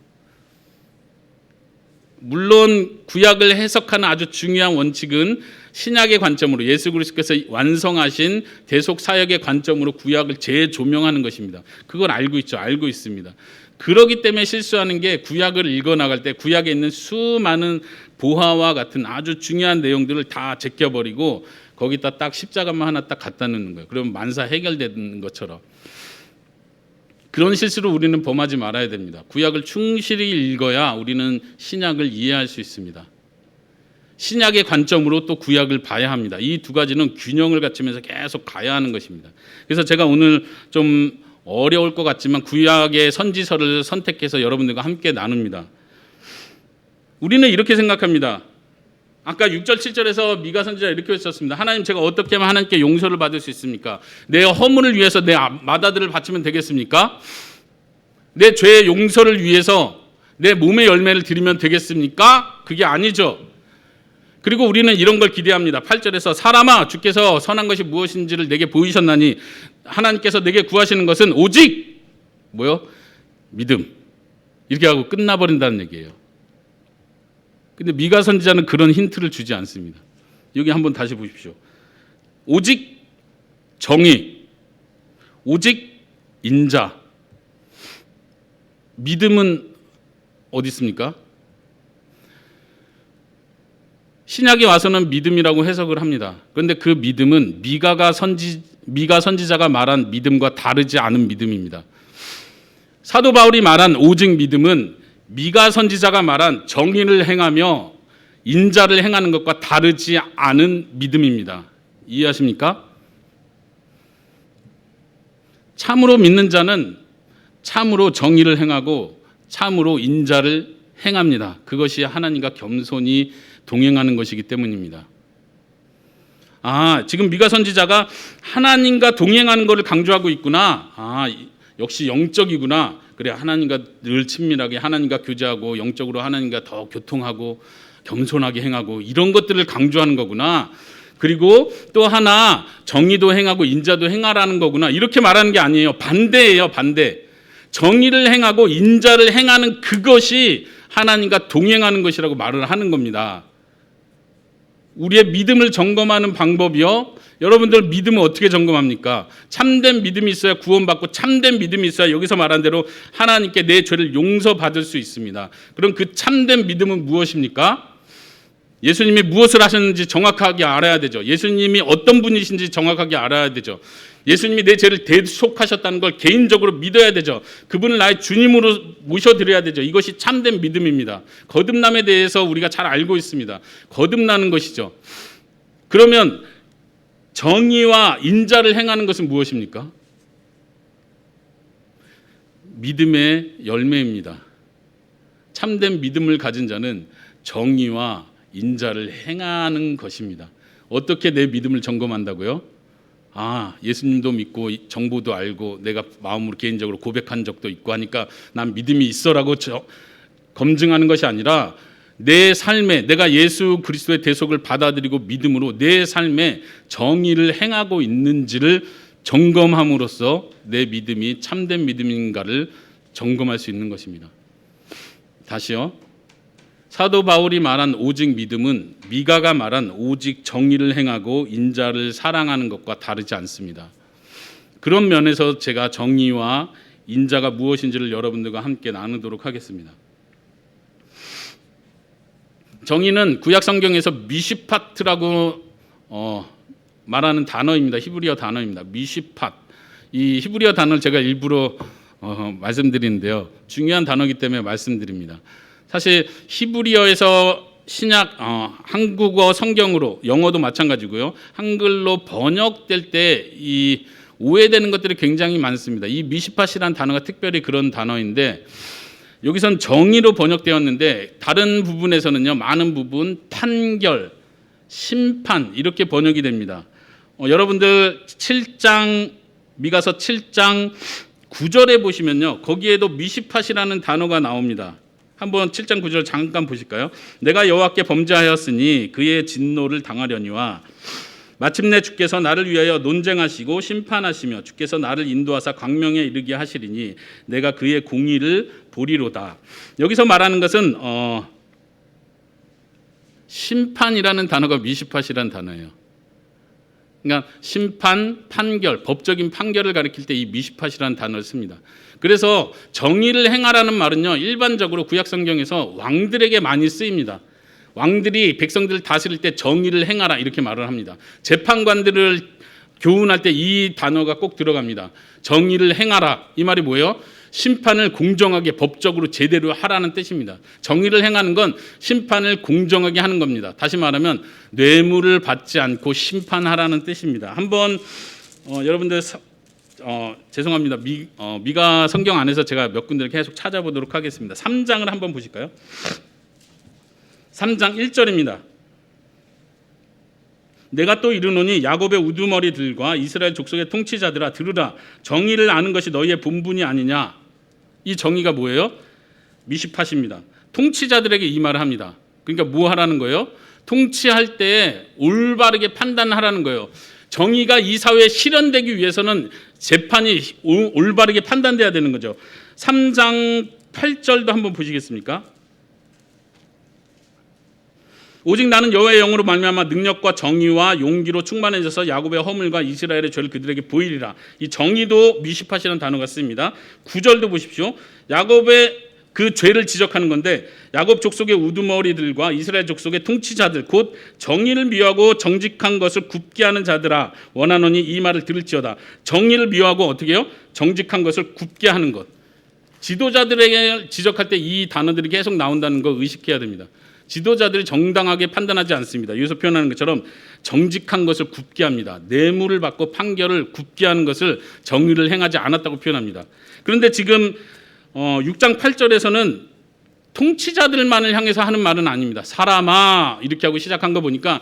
물론 구약을 해석하는 아주 중요한 원칙은 신약의 관점으로, 예수 그리스도께서 완성하신 대속 사역의 관점으로 구약을 재조명하는 것입니다. 그걸 알고 있죠. 알고 있습니다. 그러기 때문에 실수하는 게, 구약을 읽어나갈 때 구약에 있는 수많은 보화와 같은 아주 중요한 내용들을 다 제껴버리고 거기다 딱 십자가만 하나 딱 갖다 놓는 거예요. 그러면 만사 해결되는 것처럼. 그런 실수를 우리는 범하지 말아야 됩니다. 구약을 충실히 읽어야 우리는 신약을 이해할 수 있습니다. 신약의 관점으로 또 구약을 봐야 합니다. 이 두 가지는 균형을 갖추면서 계속 가야 하는 것입니다. 그래서 제가 오늘 좀 어려울 것 같지만 구약의 선지서를 선택해서 여러분들과 함께 나눕니다. 우리는 이렇게 생각합니다. 아까 6절 7절에서 미가 선지자가 이렇게 했었습니다. 하나님, 제가 어떻게 하면 하나님께 용서를 받을 수 있습니까? 내 허물을 위해서 내 마다들을 바치면 되겠습니까? 내 죄의 용서를 위해서 내 몸의 열매를 드리면 되겠습니까? 그게 아니죠. 그리고 우리는 이런 걸 기대합니다. 8절에서 사람아, 주께서 선한 것이 무엇인지를 내게 보이셨나니 하나님께서 내게 구하시는 것은 오직 뭐요? 믿음. 이렇게 하고 끝나버린다는 얘기예요. 근데 미가 선지자는 그런 힌트를 주지 않습니다. 여기 한번 다시 보십시오. 오직 정의, 오직 인자. 믿음은 어디 있습니까? 신약에 와서는 믿음이라고 해석을 합니다. 그런데 그 믿음은 미가 선지자가 말한 믿음과 다르지 않은 믿음입니다. 사도 바울이 말한 오직 믿음은 미가 선지자가 말한 정의를 행하며 인자를 행하는 것과 다르지 않은 믿음입니다. 이해하십니까? 참으로 믿는 자는 참으로 정의를 행하고 참으로 인자를 행합니다. 그것이 하나님과 겸손히 동행하는 것이기 때문입니다. 지금 미가 선지자가 하나님과 동행하는 것을 강조하고 있구나. 역시 영적이구나. 그래, 하나님과 늘 친밀하게 하나님과 교제하고 영적으로 하나님과 더 교통하고 겸손하게 행하고 이런 것들을 강조하는 거구나. 그리고 또 하나 정의도 행하고 인자도 행하라는 거구나. 이렇게 말하는 게 아니에요. 반대예요. 반대. 정의를 행하고 인자를 행하는 그것이 하나님과 동행하는 것이라고 말을 하는 겁니다. 우리의 믿음을 점검하는 방법이요. 여러분들 믿음을 어떻게 점검합니까? 참된 믿음이 있어야 구원받고 참된 믿음이 있어야 여기서 말한 대로 하나님께 내 죄를 용서받을 수 있습니다. 그럼 그 참된 믿음은 무엇입니까? 예수님이 무엇을 하셨는지 정확하게 알아야 되죠. 예수님이 어떤 분이신지 정확하게 알아야 되죠. 예수님이 내 죄를 대속하셨다는 걸 개인적으로 믿어야 되죠. 그분을 나의 주님으로 모셔드려야 되죠. 이것이 참된 믿음입니다. 거듭남에 대해서 우리가 잘 알고 있습니다. 거듭나는 것이죠. 그러면 정의와 인자를 행하는 것은 무엇입니까? 믿음의 열매입니다. 참된 믿음을 가진 자는 정의와 인자를 행하는 것입니다. 어떻게 내 믿음을 점검한다고요? 예수님도 믿고 정보도 알고 내가 마음으로 개인적으로 고백한 적도 있고 하니까 난 믿음이 있어라고 검증하는 것이 아니라 내 삶에 내가 예수 그리스도의 대속을 받아들이고 믿음으로 내 삶에 정의를 행하고 있는지를 점검함으로써 내 믿음이 참된 믿음인가를 점검할 수 있는 것입니다. 다시요. 사도 바울이 말한 오직 믿음은 미가가 말한 오직 정의를 행하고 인자를 사랑하는 것과 다르지 않습니다. 그런 면에서 제가 정의와 인자가 무엇인지를 여러분들과 함께 나누도록 하겠습니다. 정의는 구약 성경에서 미시파트라고 말하는 단어입니다. 히브리어 단어입니다. 미시팟. 이 히브리어 단어를 제가 일부러 말씀드리는데요. 중요한 단어이기 때문에 말씀드립니다. 사실 히브리어에서 신약 한국어 성경으로 영어도 마찬가지고요. 한글로 번역될 때 이 오해되는 것들이 굉장히 많습니다. 이 미시팟이라는 단어가 특별히 그런 단어인데 여기선 정의로 번역되었는데 다른 부분에서는요, 많은 부분 판결, 심판 이렇게 번역이 됩니다. 여러분들 7장 미가서 7장 9절에 보시면요, 거기에도 미시팟이라는 단어가 나옵니다. 한번 7장 9절 잠깐 보실까요? 내가 여호와께 범죄하였으니 그의 진노를 당하려니와 마침내 주께서 나를 위하여 논쟁하시고 심판하시며 주께서 나를 인도하사 광명에 이르게 하시리니 내가 그의 공의를 보리로다. 여기서 말하는 것은 심판이라는 단어가 미시팟이라는 단어예요. 그러니까 심판, 판결, 법적인 판결을 가리킬 때 이 미시팟이라는 단어를 씁니다. 그래서 정의를 행하라는 말은요, 일반적으로 구약 성경에서 왕들에게 많이 쓰입니다. 왕들이 백성들을 다스릴 때 정의를 행하라 이렇게 말을 합니다. 재판관들을 교훈할 때 이 단어가 꼭 들어갑니다. 정의를 행하라. 이 말이 뭐예요? 심판을 공정하게 법적으로 제대로 하라는 뜻입니다. 정의를 행하는 건 심판을 공정하게 하는 겁니다. 다시 말하면 뇌물을 받지 않고 심판하라는 뜻입니다. 한번 여러분들 죄송합니다. 미가 성경 안에서 제가 몇 군데를 계속 찾아보도록 하겠습니다. 3장을 한번 보실까요? 3장 1절입니다. 내가 또 이르노니 야곱의 우두머리들과 이스라엘 족속의 통치자들아 들으라. 정의를 아는 것이 너희의 본분이 아니냐. 이 정의가 뭐예요? 미시팟입니다. 통치자들에게 이 말을 합니다. 그러니까 뭐 하라는 거예요? 통치할 때 올바르게 판단하라는 거예요. 정의가 이 사회에 실현되기 위해서는 재판이 올바르게 판단돼야 되는 거죠. 3장 8절도 한번 보시겠습니까? 오직 나는 여호와의 영으로 말미암아 능력과 정의와 용기로 충만해져서 야곱의 허물과 이스라엘의 죄를 그들에게 보이리라. 이 정의도 미시팟이라는 단어가 쓰입니다. 9절도 보십시오. 야곱의 그 죄를 지적하는 건데 야곱 족속의 우두머리들과 이스라엘 족속의 통치자들 곧 정의를 미워하고 정직한 것을 굽게 하는 자들아 원하노니 이 말을 들을지어다. 정의를 미워하고 어떻게 해요? 정직한 것을 굽게 하는 것. 지도자들에게 지적할 때 이 단어들이 계속 나온다는 거 의식해야 됩니다. 지도자들이 정당하게 판단하지 않습니다. 여기서 표현하는 것처럼 정직한 것을 굽게 합니다. 뇌물을 받고 판결을 굽게 하는 것을 정의를 행하지 않았다고 표현합니다. 그런데 지금 6장 8절에서는 통치자들만을 향해서 하는 말은 아닙니다. 사람아 이렇게 하고 시작한 거 보니까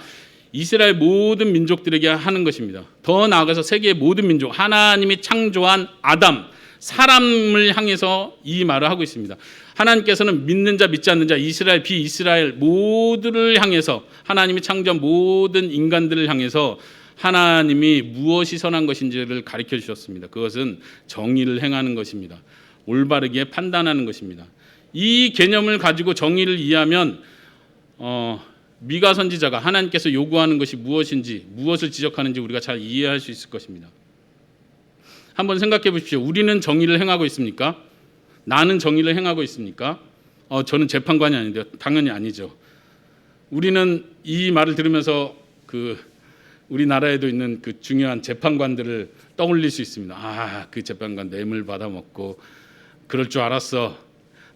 이스라엘 모든 민족들에게 하는 것입니다. 더 나아가서 세계의 모든 민족, 하나님이 창조한 아담, 사람을 향해서 이 말을 하고 있습니다. 하나님께서는 믿는 자 믿지 않는 자 이스라엘 비이스라엘 모두를 향해서 하나님이 창조한 모든 인간들을 향해서 하나님이 무엇이 선한 것인지를 가르쳐 주셨습니다. 그것은 정의를 행하는 것입니다. 올바르게 판단하는 것입니다. 이 개념을 가지고 정의를 이해하면 미가 선지자가 하나님께서 요구하는 것이 무엇인지 무엇을 지적하는지 우리가 잘 이해할 수 있을 것입니다. 한번 생각해 보십시오. 우리는 정의를 행하고 있습니까? 나는 정의를 행하고 있습니까? 저는 재판관이 아닌데요. 당연히 아니죠. 우리는 이 말을 들으면서 우리나라에도 있는 그 중요한 재판관들을 떠올릴 수 있습니다. 그 재판관 뇌물 받아먹고 그럴 줄 알았어.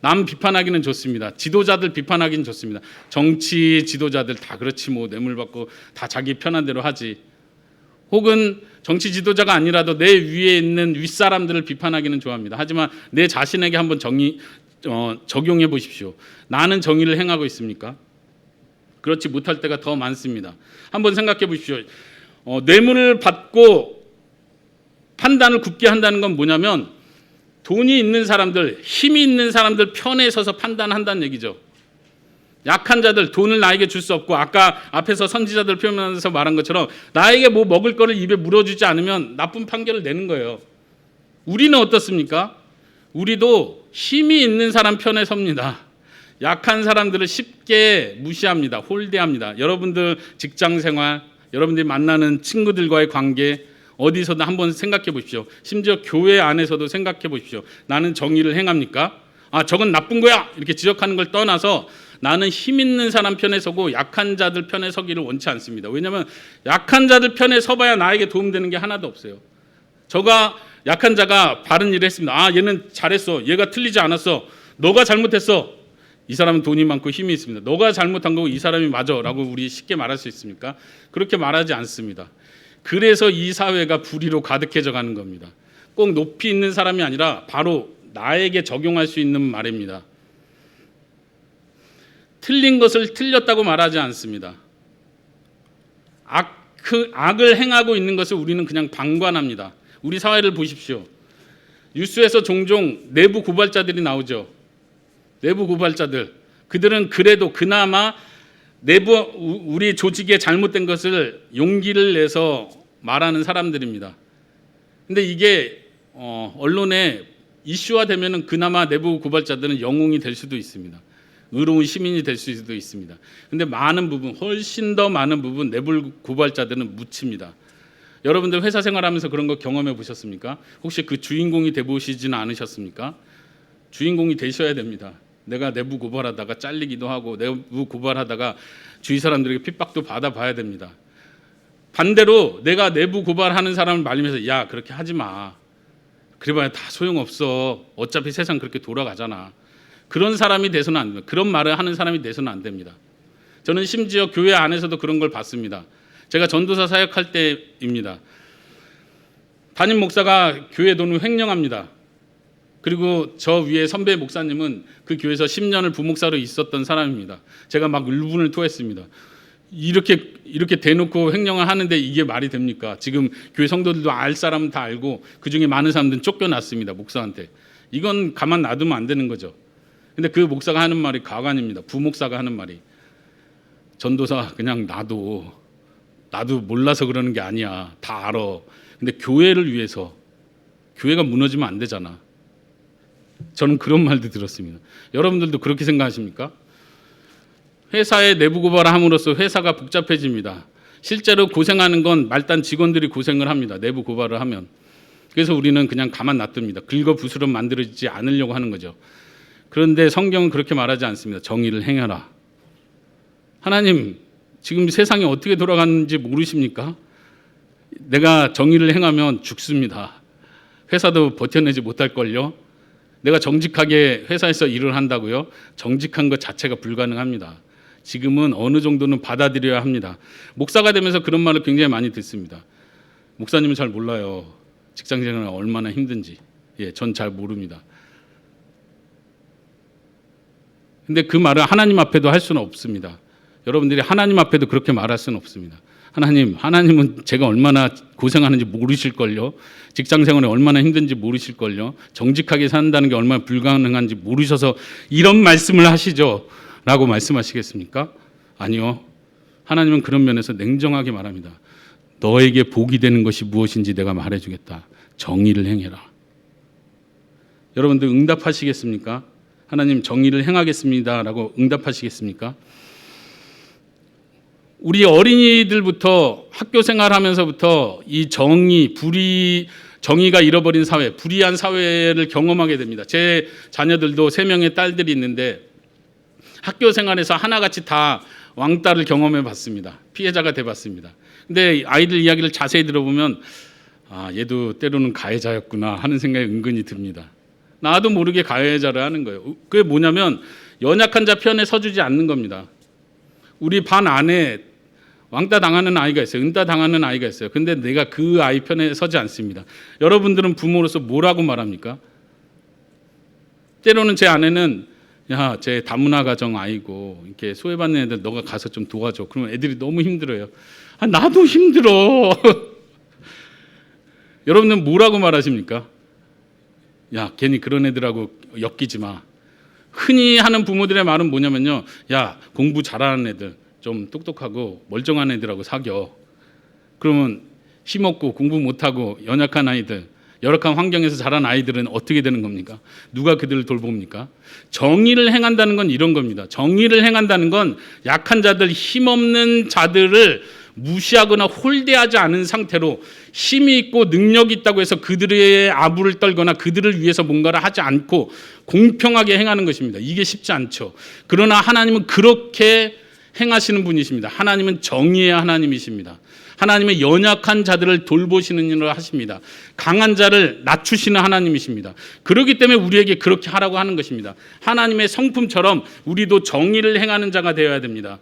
남 비판하기는 좋습니다. 지도자들 비판하기는 좋습니다. 정치 지도자들 다 그렇지 뭐 뇌물 받고 다 자기 편한 대로 하지. 혹은 정치 지도자가 아니라도 내 위에 있는 윗사람들을 비판하기는 좋아합니다. 하지만 내 자신에게 한번 적용해 보십시오. 나는 정의를 행하고 있습니까? 그렇지 못할 때가 더 많습니다. 한번 생각해 보십시오. 뇌물을 받고 판단을 굽게 한다는 건 뭐냐면 돈이 있는 사람들, 힘이 있는 사람들 편에 서서 판단한다는 얘기죠. 약한 자들, 돈을 나에게 줄 수 없고 아까 앞에서 선지자들 표현하면서 말한 것처럼 나에게 뭐 먹을 거를 입에 물어주지 않으면 나쁜 판결을 내는 거예요. 우리는 어떻습니까? 우리도 힘이 있는 사람 편에 섭니다. 약한 사람들을 쉽게 무시합니다. 홀대합니다. 여러분들 직장 생활, 여러분들이 만나는 친구들과의 관계 어디서든 한번 생각해 보십시오. 심지어 교회 안에서도 생각해 보십시오. 나는 정의를 행합니까? 저건 나쁜 거야! 이렇게 지적하는 걸 떠나서 나는 힘 있는 사람 편에 서고 약한 자들 편에 서기를 원치 않습니다. 왜냐하면 약한 자들 편에 서봐야 나에게 도움되는 게 하나도 없어요. 저가 약한 자가 바른 일을 했습니다. 얘는 잘했어. 얘가 틀리지 않았어. 너가 잘못했어. 이 사람은 돈이 많고 힘이 있습니다. 너가 잘못한 거고 이 사람이 맞아 라고 우리 쉽게 말할 수 있습니까? 그렇게 말하지 않습니다. 그래서 이 사회가 불의로 가득해져 가는 겁니다. 꼭 높이 있는 사람이 아니라 바로 나에게 적용할 수 있는 말입니다. 틀린 것을 틀렸다고 말하지 않습니다. 악을 행하고 있는 것을 우리는 그냥 방관합니다. 우리 사회를 보십시오. 뉴스에서 종종 내부 고발자들이 나오죠. 내부 고발자들. 그들은 그래도 그나마 내부 우리 조직에 잘못된 것을 용기를 내서 말하는 사람들입니다. 근데 이게 언론에 이슈화 되면은 그나마 내부 고발자들은 영웅이 될 수도 있습니다. 의로운 시민이 될 수도 있습니다. 근데 많은 부분, 훨씬 더 많은 부분 내부 고발자들은 묻힙니다. 여러분들 회사 생활하면서 그런 거 경험해 보셨습니까? 혹시 그 주인공이 돼 보시지는 않으셨습니까? 주인공이 되셔야 됩니다. 내가 내부 고발하다가 잘리기도 하고 내부 고발하다가 주위 사람들에게 핍박도 받아봐야 됩니다. 반대로 내가 내부 고발하는 사람을 말리면서 야 그렇게 하지 마. 그래봐야 다 소용없어. 어차피 세상 그렇게 돌아가잖아. 그런 사람이 돼서는 안 됩니다. 그런 말을 하는 사람이 돼서는 안 됩니다. 저는 심지어 교회 안에서도 그런 걸 봤습니다. 제가 전도사 사역할 때입니다. 담임 목사가 교회 돈을 횡령합니다. 그리고 저 위에 선배 목사님은 그 교회에서 10년을 부목사로 있었던 사람입니다. 제가 막 울분을 토했습니다. 이렇게 대놓고 횡령을 하는데 이게 말이 됩니까? 지금 교회 성도들도 알 사람은 다 알고 그중에 많은 사람들은 쫓겨났습니다. 목사한테. 이건 가만 놔두면 안 되는 거죠. 근데 그 목사가 하는 말이 가관입니다. 부목사가 하는 말이 전도사 그냥 나도 몰라서 그러는 게 아니야. 다 알아. 근데 교회를 위해서 교회가 무너지면 안 되잖아. 저는 그런 말도 들었습니다. 여러분들도 그렇게 생각하십니까? 회사에 내부 고발을 함으로써 회사가 복잡해집니다. 실제로 고생하는 건 말단 직원들이 고생을 합니다. 내부 고발을 하면. 그래서 우리는 그냥 가만 놔둡니다. 긁어부스럼 만들어지지 않으려고 하는 거죠. 그런데 성경은 그렇게 말하지 않습니다. 정의를 행하라. 하나님, 지금 세상이 어떻게 돌아가는지 모르십니까? 내가 정의를 행하면 죽습니다. 회사도 버텨내지 못할걸요? 내가 정직하게 회사에서 일을 한다고요? 정직한 것 자체가 불가능합니다. 지금은 어느 정도는 받아들여야 합니다. 목사가 되면서 그런 말을 굉장히 많이 듣습니다. 목사님은 잘 몰라요. 직장생활이 얼마나 힘든지. 전 잘 모릅니다. 근데 그 말을 하나님 앞에도 할 수는 없습니다. 여러분들이 하나님 앞에도 그렇게 말할 수는 없습니다. 하나님은 제가 얼마나 고생하는지 모르실걸요. 직장생활이 얼마나 힘든지 모르실걸요. 정직하게 산다는 게 얼마나 불가능한지 모르셔서 이런 말씀을 하시죠. 라고 말씀하시겠습니까? 아니요. 하나님은 그런 면에서 냉정하게 말합니다. 너에게 복이 되는 것이 무엇인지 내가 말해주겠다. 정의를 행해라. 여러분들 응답하시겠습니까? 하나님 정의를 행하겠습니다. 라고 응답하시겠습니까? 우리 어린이들부터 학교 생활하면서부터 이 정의가 잃어버린 사회, 불의한 사회를 경험하게 됩니다. 제 자녀들도 3명의 딸들이 있는데 학교 생활에서 하나같이 다 왕따를 경험해 봤습니다. 피해자가 돼 봤습니다. 근데 아이들 이야기를 자세히 들어보면 얘도 때로는 가해자였구나 하는 생각이 은근히 듭니다. 나도 모르게 가해자를 하는 거예요. 그게 뭐냐면 연약한 자 편에 서주지 않는 겁니다. 우리 반 안에 왕따 당하는 아이가 있어요. 은따 당하는 아이가 있어요. 근데 내가 그 아이 편에 서지 않습니다. 여러분들은 부모로서 뭐라고 말합니까? 때로는 제 아내는 제 다문화 가정 아이고 이렇게 소외받는 애들 너가 가서 좀 도와줘. 그러면 애들이 너무 힘들어요. 나도 힘들어. 여러분은 뭐라고 말하십니까? 괜히 그런 애들하고 엮이지 마. 흔히 하는 부모들의 말은 뭐냐면요. 공부 잘하는 애들, 좀 똑똑하고 멀쩡한 애들하고 사겨. 그러면 힘없고 공부 못하고 연약한 아이들, 열악한 환경에서 자란 아이들은 어떻게 되는 겁니까? 누가 그들을 돌봅니까? 정의를 행한다는 건 이런 겁니다. 정의를 행한다는 건 약한 자들, 힘없는 자들을 무시하거나 홀대하지 않은 상태로 힘이 있고 능력이 있다고 해서 그들의 아부를 떨거나 그들을 위해서 뭔가를 하지 않고 공평하게 행하는 것입니다. 이게 쉽지 않죠. 그러나 하나님은 그렇게 행하시는 분이십니다. 하나님은 정의의 하나님이십니다. 하나님은 연약한 자들을 돌보시는 일을 하십니다. 강한 자를 낮추시는 하나님이십니다. 그렇기 때문에 우리에게 그렇게 하라고 하는 것입니다. 하나님의 성품처럼 우리도 정의를 행하는 자가 되어야 됩니다.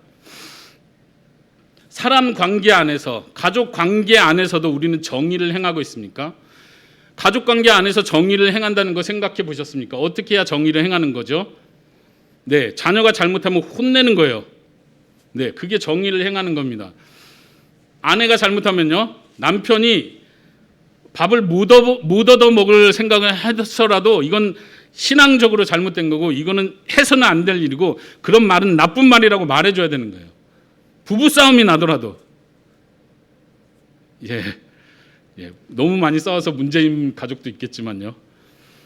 사람 관계 안에서, 가족 관계 안에서도 우리는 정의를 행하고 있습니까? 가족 관계 안에서 정의를 행한다는 거 생각해 보셨습니까? 어떻게 해야 정의를 행하는 거죠? 네, 자녀가 잘못하면 혼내는 거예요. 네, 그게 정의를 행하는 겁니다. 아내가 잘못하면요, 남편이 밥을 못 얻어 먹을 생각을 해서라도 이건 신앙적으로 잘못된 거고, 이거는 해서는 안 될 일이고, 그런 말은 나쁜 말이라고 말해줘야 되는 거예요. 부부싸움이 나더라도. 너무 많이 싸워서 문제인 가족도 있겠지만요.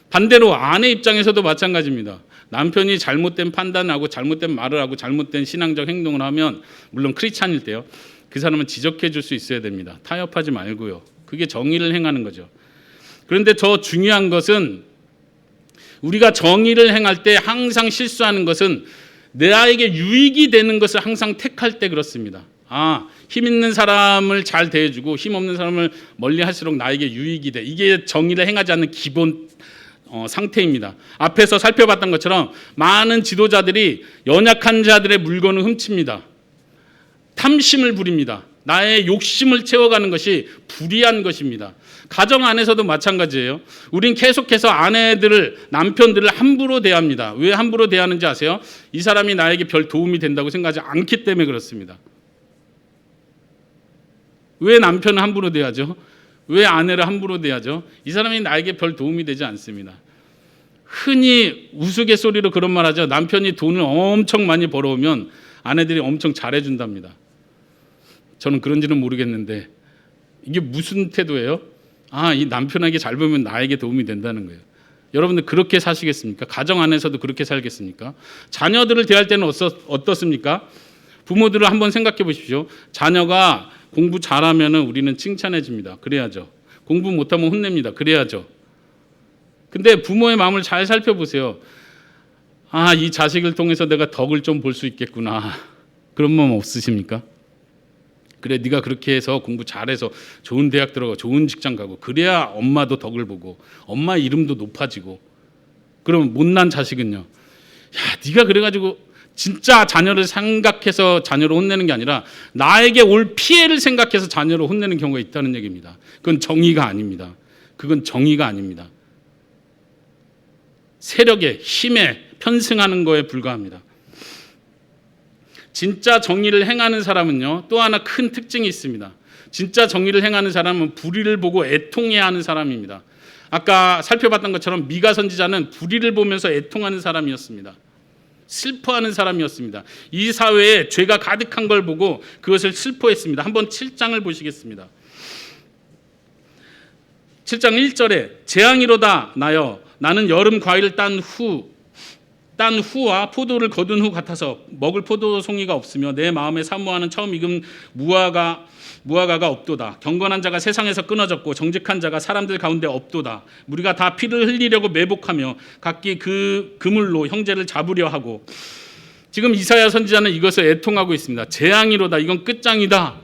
반대로 아내 입장에서도 마찬가지입니다. 남편이 잘못된 판단하고 잘못된 말을 하고 잘못된 신앙적 행동을 하면, 물론 크리스찬일 때요, 그 사람은 지적해 줄 수 있어야 됩니다. 타협하지 말고요. 그게 정의를 행하는 거죠. 그런데 더 중요한 것은, 우리가 정의를 행할 때 항상 실수하는 것은 나에게 유익이 되는 것을 항상 택할 때 그렇습니다. 힘 있는 사람을 잘 대해주고 힘 없는 사람을 멀리 할수록 나에게 유익이 돼. 이게 정의를 행하지 않는 기본 상태입니다. 앞에서 살펴봤던 것처럼 많은 지도자들이 연약한 자들의 물건을 훔칩니다. 탐심을 부립니다. 나의 욕심을 채워가는 것이 불의한 것입니다. 가정 안에서도 마찬가지예요. 우린 계속해서 아내들을, 남편들을 함부로 대합니다. 왜 함부로 대하는지 아세요? 이 사람이 나에게 별 도움이 된다고 생각하지 않기 때문에 그렇습니다. 왜 남편을 함부로 대하죠? 왜 아내를 함부로 대하죠? 이 사람이 나에게 별 도움이 되지 않습니다. 흔히 우스갯소리로 그런 말 하죠. 남편이 돈을 엄청 많이 벌어오면 아내들이 엄청 잘해준답니다. 저는 그런지는 모르겠는데, 이게 무슨 태도예요? 이 남편에게 잘 보면 나에게 도움이 된다는 거예요. 여러분들 그렇게 사시겠습니까? 가정 안에서도 그렇게 살겠습니까? 자녀들을 대할 때는 어떻습니까? 부모들을 한번 생각해 보십시오. 자녀가 공부 잘하면 우리는 칭찬해 줍니다. 그래야죠. 공부 못하면 혼냅니다. 그래야죠. 근데 부모의 마음을 잘 살펴보세요. 이 자식을 통해서 내가 덕을 좀 볼 수 있겠구나. 그런 마음 없으십니까? 그래, 네가 그렇게 해서 공부 잘해서 좋은 대학 들어가고 좋은 직장 가고, 그래야 엄마도 덕을 보고 엄마 이름도 높아지고. 그럼 못난 자식은요, 네가 그래가지고, 진짜 자녀를 생각해서 자녀를 혼내는 게 아니라 나에게 올 피해를 생각해서 자녀를 혼내는 경우가 있다는 얘기입니다. 그건 정의가 아닙니다. 그건 정의가 아닙니다. 세력에, 힘에 편승하는 거에 불과합니다. 진짜 정의를 행하는 사람은요, 또 하나 큰 특징이 있습니다. 진짜 정의를 행하는 사람은 불의를 보고 애통해야 하는 사람입니다. 아까 살펴봤던 것처럼 미가 선지자는 불의를 보면서 애통하는 사람이었습니다. 슬퍼하는 사람이었습니다. 이 사회에 죄가 가득한 걸 보고 그것을 슬퍼했습니다. 한번 7장을 보시겠습니다. 7장 1절에 재앙이로다 나여 나는 여름 과일을 딴 후와 포도를 거둔 후 같아서 먹을 포도송이가 없으며 내 마음에 사모하는 처음 익은 무화과가 없도다. 경건한 자가 세상에서 끊어졌고 정직한 자가 사람들 가운데 없도다. 우리가 다 피를 흘리려고 매복하며 각기 그 그물로 형제를 잡으려 하고. 지금 이사야 선지자는 이것을 애통하고 있습니다. 재앙이로다. 이건 끝장이다.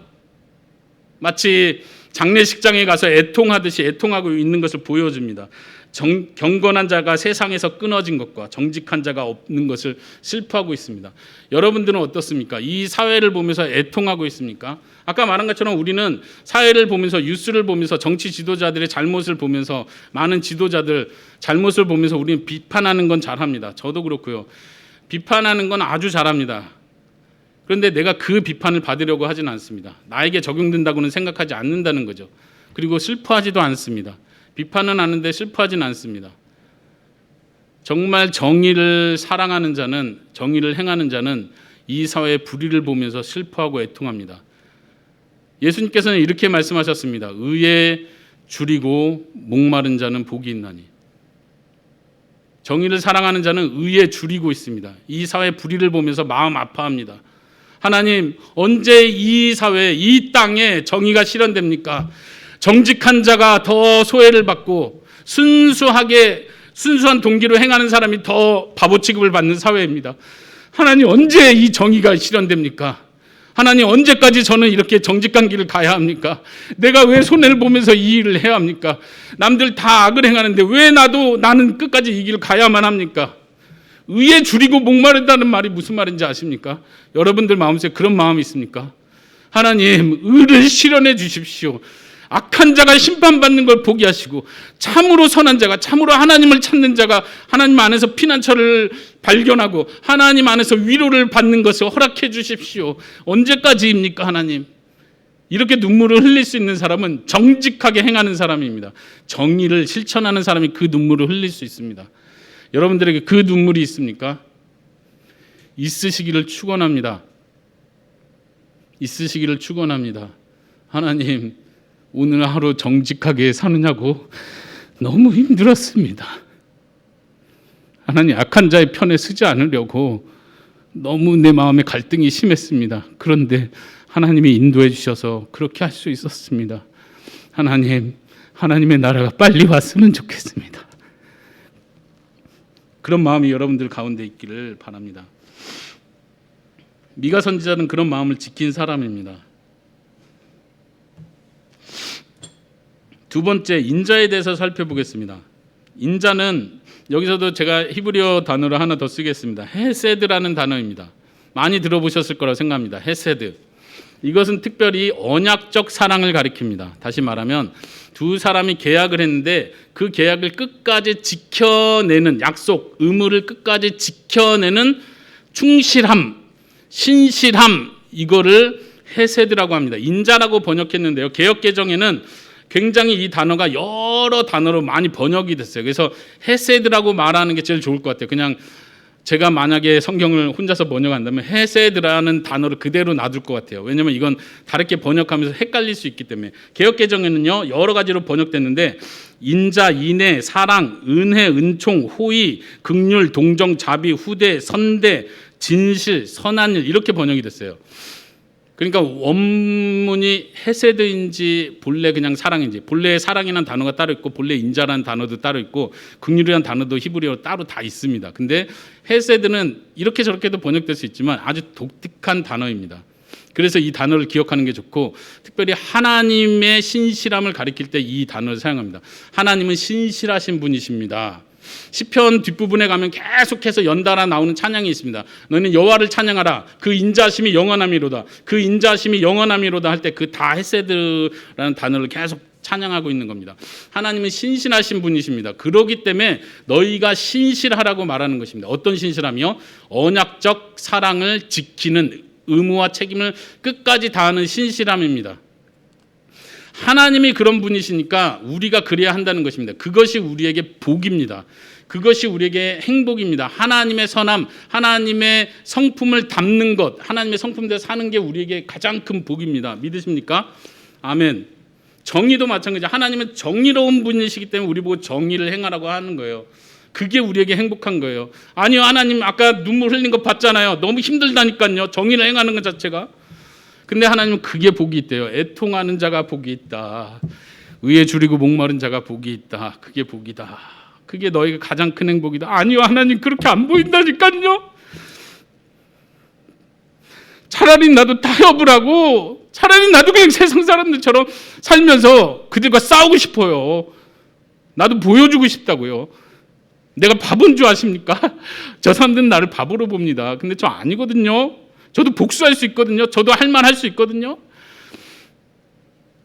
마치 장례식장에 가서 애통하듯이 애통하고 있는 것을 보여줍니다. 경건한 자가 세상에서 끊어진 것과 정직한 자가 없는 것을 슬퍼하고 있습니다. 여러분들은 어떻습니까? 이 사회를 보면서 애통하고 있습니까? 아까 말한 것처럼 우리는 사회를 보면서, 뉴스를 보면서, 정치 지도자들의 잘못을 보면서, 많은 지도자들 잘못을 보면서 우리는 비판하는 건 잘합니다. 저도 그렇고요. 비판하는 건 아주 잘합니다. 그런데 내가 그 비판을 받으려고 하진 않습니다. 나에게 적용된다고는 생각하지 않는다는 거죠. 그리고 슬퍼하지도 않습니다. 비판은 하는데 슬퍼하진 않습니다. 정말 정의를 사랑하는 자는, 정의를 행하는 자는 이 사회의 불의를 보면서 슬퍼하고 애통합니다. 예수님께서는 이렇게 말씀하셨습니다. 의에 줄이고 목마른 자는 복이 있나니. 정의를 사랑하는 자는 의에 줄이고 있습니다. 이 사회의 불의를 보면서 마음 아파합니다. 하나님, 언제 이 사회, 이 땅에 정의가 실현됩니까? 정직한 자가 더 소외를 받고 순수한 동기로 행하는 사람이 더 바보 취급을 받는 사회입니다. 하나님, 언제 이 정의가 실현됩니까? 하나님, 언제까지 저는 이렇게 정직한 길을 가야 합니까? 내가 왜 손해를 보면서 이 일을 해야 합니까? 남들 다 악을 행하는데 왜 나는 끝까지 이 길을 가야만 합니까? 의에 줄이고 목마른다는 말이 무슨 말인지 아십니까? 여러분들 마음속에 그런 마음이 있습니까? 하나님, 의를 실현해 주십시오. 악한 자가 심판받는 걸 보게 하시고 참으로 선한 자가, 참으로 하나님을 찾는 자가 하나님 안에서 피난처를 발견하고 하나님 안에서 위로를 받는 것을 허락해 주십시오. 언제까지입니까, 하나님? 이렇게 눈물을 흘릴 수 있는 사람은 정직하게 행하는 사람입니다. 정의를 실천하는 사람이 그 눈물을 흘릴 수 있습니다. 여러분들에게 그 눈물이 있습니까? 있으시기를 축원합니다. 있으시기를 축원합니다. 하나님, 오늘 하루 정직하게 사느냐고 너무 힘들었습니다. 하나님, 악한 자의 편에 서지 않으려고 너무 내 마음에 갈등이 심했습니다. 그런데 하나님이 인도해 주셔서 그렇게 할 수 있었습니다. 하나님, 하나님의 나라가 빨리 왔으면 좋겠습니다. 그런 마음이 여러분들 가운데 있기를 바랍니다. 미가 선지자는 그런 마음을 지킨 사람입니다. 두 번째, 인자에 대해서 살펴보겠습니다. 인자는 여기서도 제가 히브리어 단어를 하나 더 쓰겠습니다. 헤세드라는 단어입니다. 많이 들어보셨을 거라고 생각합니다. 헤세드. 이것은 특별히 언약적 사랑을 가리킵니다. 다시 말하면 두 사람이 계약을 했는데 그 계약을 끝까지 지켜내는, 약속, 의무를 끝까지 지켜내는 충실함, 신실함, 이거를 헤세드라고 합니다. 인자라고 번역했는데요. 개역개정에는 굉장히 이 단어가 여러 단어로 많이 번역이 됐어요. 그래서 헤세드라고 말하는 게 제일 좋을 것 같아요. 그냥 제가 만약에 성경을 혼자서 번역한다면 헤세드라는 단어를 그대로 놔둘 것 같아요. 왜냐하면 이건 다르게 번역하면서 헷갈릴 수 있기 때문에. 개역개정에는요, 여러 가지로 번역됐는데 인자, 인애, 사랑, 은혜, 은총, 호의, 긍휼, 동정, 자비, 후대, 선대, 진실, 선한 일, 이렇게 번역이 됐어요. 그러니까 원문이 헤세드인지 본래 그냥 사랑인지, 본래 사랑이라는 단어가 따로 있고 본래 인자라는 단어도 따로 있고 긍휼이라는 단어도 히브리어로 따로 다 있습니다. 근데 헤세드는 이렇게 저렇게도 번역될 수 있지만 아주 독특한 단어입니다. 그래서 이 단어를 기억하는 게 좋고, 특별히 하나님의 신실함을 가리킬 때 이 단어를 사용합니다. 하나님은 신실하신 분이십니다. 시편 뒷부분에 가면 계속해서 연달아 나오는 찬양이 있습니다. 너희는 여호와를 찬양하라. 그 인자심이 영원함이로다. 그 인자심이 영원함이로다 할 때 그 다 헤세드라는 단어를 계속 찬양하고 있는 겁니다. 하나님은 신실하신 분이십니다. 그렇기 때문에 너희가 신실하라고 말하는 것입니다. 어떤 신실함이요? 언약적 사랑을 지키는, 의무와 책임을 끝까지 다하는 신실함입니다. 하나님이 그런 분이시니까 우리가 그래야 한다는 것입니다. 그것이 우리에게 복입니다. 그것이 우리에게 행복입니다. 하나님의 선함, 하나님의 성품을 담는 것, 하나님의 성품대로 사는 게 우리에게 가장 큰 복입니다. 믿으십니까? 아멘. 정의도 마찬가지죠. 하나님은 정의로운 분이시기 때문에 우리 보고 정의를 행하라고 하는 거예요. 그게 우리에게 행복한 거예요. 아니요, 하나님 아까 눈물 흘린 거 봤잖아요. 너무 힘들다니까요. 정의를 행하는 것 자체가. 근데 하나님은 그게 복이 있대요. 애통하는 자가 복이 있다. 의에 줄이고 목마른 자가 복이 있다. 그게 복이다. 그게 너희가 가장 큰 행복이다. 아니요, 하나님 그렇게 안 보인다니까요. 차라리 나도 타협을 하고 차라리 나도 그냥 세상 사람들처럼 살면서 그들과 싸우고 싶어요. 나도 보여주고 싶다고요. 내가 바본 줄 아십니까? 저 사람들은 나를 바보로 봅니다. 근데 저 아니거든요. 저도 복수할 수 있거든요. 저도 할 말 할 수 있거든요.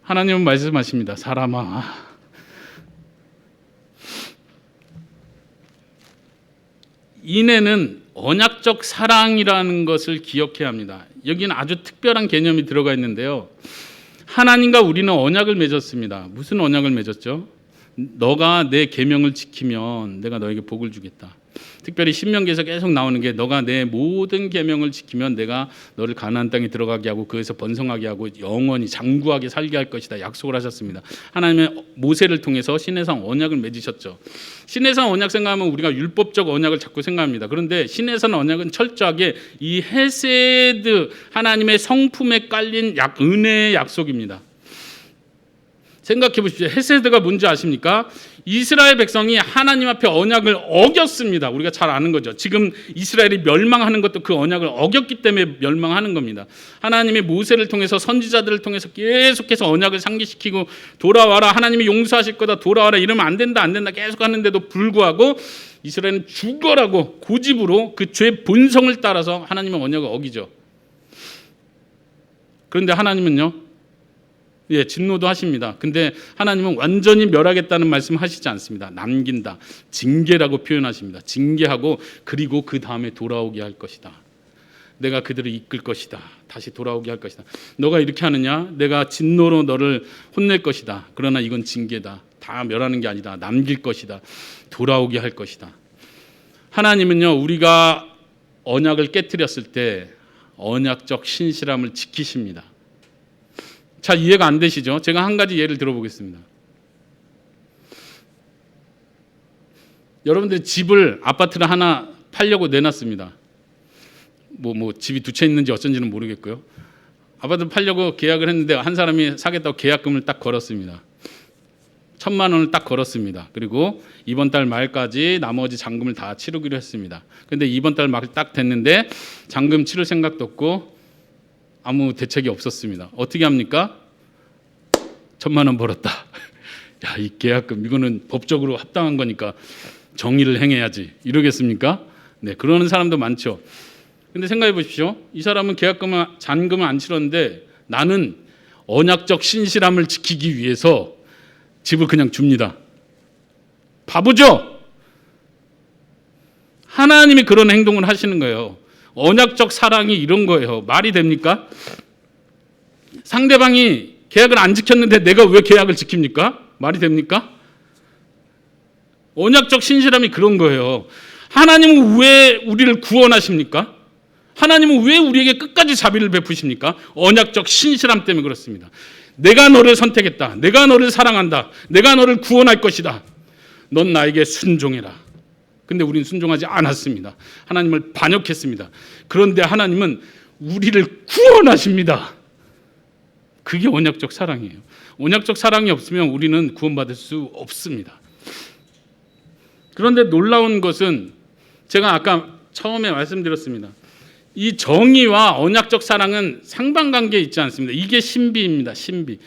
하나님은 말씀하십니다. 사람아, 인애는 언약적 사랑이라는 것을 기억해야 합니다. 여기는 아주 특별한 개념이 들어가 있는데요. 하나님과 우리는 언약을 맺었습니다. 무슨 언약을 맺었죠? 너가 내 계명을 지키면 내가 너에게 복을 주겠다. 특별히 신명기에서 계속 나오는 게 너가 내 모든 계명을 지키면 내가 너를 가나안 땅에 들어가게 하고 그에서 번성하게 하고 영원히 장구하게 살게 할 것이다. 약속을 하셨습니다. 하나님의 모세를 통해서 시내산 언약을 맺으셨죠. 시내산 언약 생각하면 우리가 율법적 언약을 자꾸 생각합니다. 그런데 시내산 언약은 철저하게 이 헤세드, 하나님의 성품에 깔린 은혜의 약속입니다. 생각해 보십시오. 헤세드가 뭔지 아십니까? 이스라엘 백성이 하나님 앞에 언약을 어겼습니다. 우리가 잘 아는 거죠. 지금 이스라엘이 멸망하는 것도 그 언약을 어겼기 때문에 멸망하는 겁니다. 하나님의 모세를 통해서 선지자들을 통해서 계속해서 언약을 상기시키고 돌아와라, 하나님이 용서하실 거다, 돌아와라, 이러면 안 된다 계속 하는데도 불구하고 이스라엘은 죽어라고 고집으로 그 죄의 본성을 따라서 하나님의 언약을 어기죠. 그런데 하나님은요, 진노도 하십니다. 근데 하나님은 완전히 멸하겠다는 말씀 하시지 않습니다. 남긴다, 징계라고 표현하십니다. 징계하고 그리고 그 다음에 돌아오게 할 것이다. 내가 그들을 이끌 것이다. 다시 돌아오게 할 것이다. 너가 이렇게 하느냐? 내가 진노로 너를 혼낼 것이다. 그러나 이건 징계다. 다 멸하는 게 아니다. 남길 것이다. 돌아오게 할 것이다. 하나님은요, 우리가 언약을 깨뜨렸을 때 언약적 신실함을 지키십니다. 잘 이해가 안 되시죠? 제가 한 가지 예를 들어보겠습니다. 여러분들이 집을, 아파트를 하나 팔려고 내놨습니다. 뭐 집이 두 채 있는지 어쩐지는 모르겠고요. 아파트 팔려고 계약을 했는데 한 사람이 사겠다고 계약금을 딱 걸었습니다. 1,000만 원을 딱 걸었습니다. 그리고 이번 달 말까지 나머지 잔금을 다 치르기로 했습니다. 근데 이번 달 말 딱 됐는데 잔금 치를 생각도 없고 아무 대책이 없었습니다. 어떻게 합니까? 1,000만 원 벌었다. 야, 이 계약금 이거는 법적으로 합당한 거니까 정의를 행해야지. 이러겠습니까? 네, 그러는 사람도 많죠. 근데 생각해 보십시오. 이 사람은 계약금을, 잔금을 안 치렀는데 나는 언약적 신실함을 지키기 위해서 집을 그냥 줍니다. 바보죠? 하나님이 그런 행동을 하시는 거예요. 언약적 사랑이 이런 거예요. 말이 됩니까? 상대방이 계약을 안 지켰는데 내가 왜 계약을 지킵니까? 말이 됩니까? 언약적 신실함이 그런 거예요. 하나님은 왜 우리를 구원하십니까? 하나님은 왜 우리에게 끝까지 자비를 베푸십니까? 언약적 신실함 때문에 그렇습니다. 내가 너를 선택했다. 내가 너를 사랑한다. 내가 너를 구원할 것이다. 넌 나에게 순종해라. 근데 우리는 순종하지 않았습니다. 하나님을 반역했습니다. 그런데 하나님은 우리를 구원하십니다. 그게 언약적 사랑이에요. 언약적 사랑이 없으면 우리는 구원받을 수 없습니다. 그런데 놀라운 것은 제가 아까 처음에 말씀드렸습니다. 이 정의와 언약적 사랑은 상반관계에 있지 않습니다. 이게 신비입니다. 신비.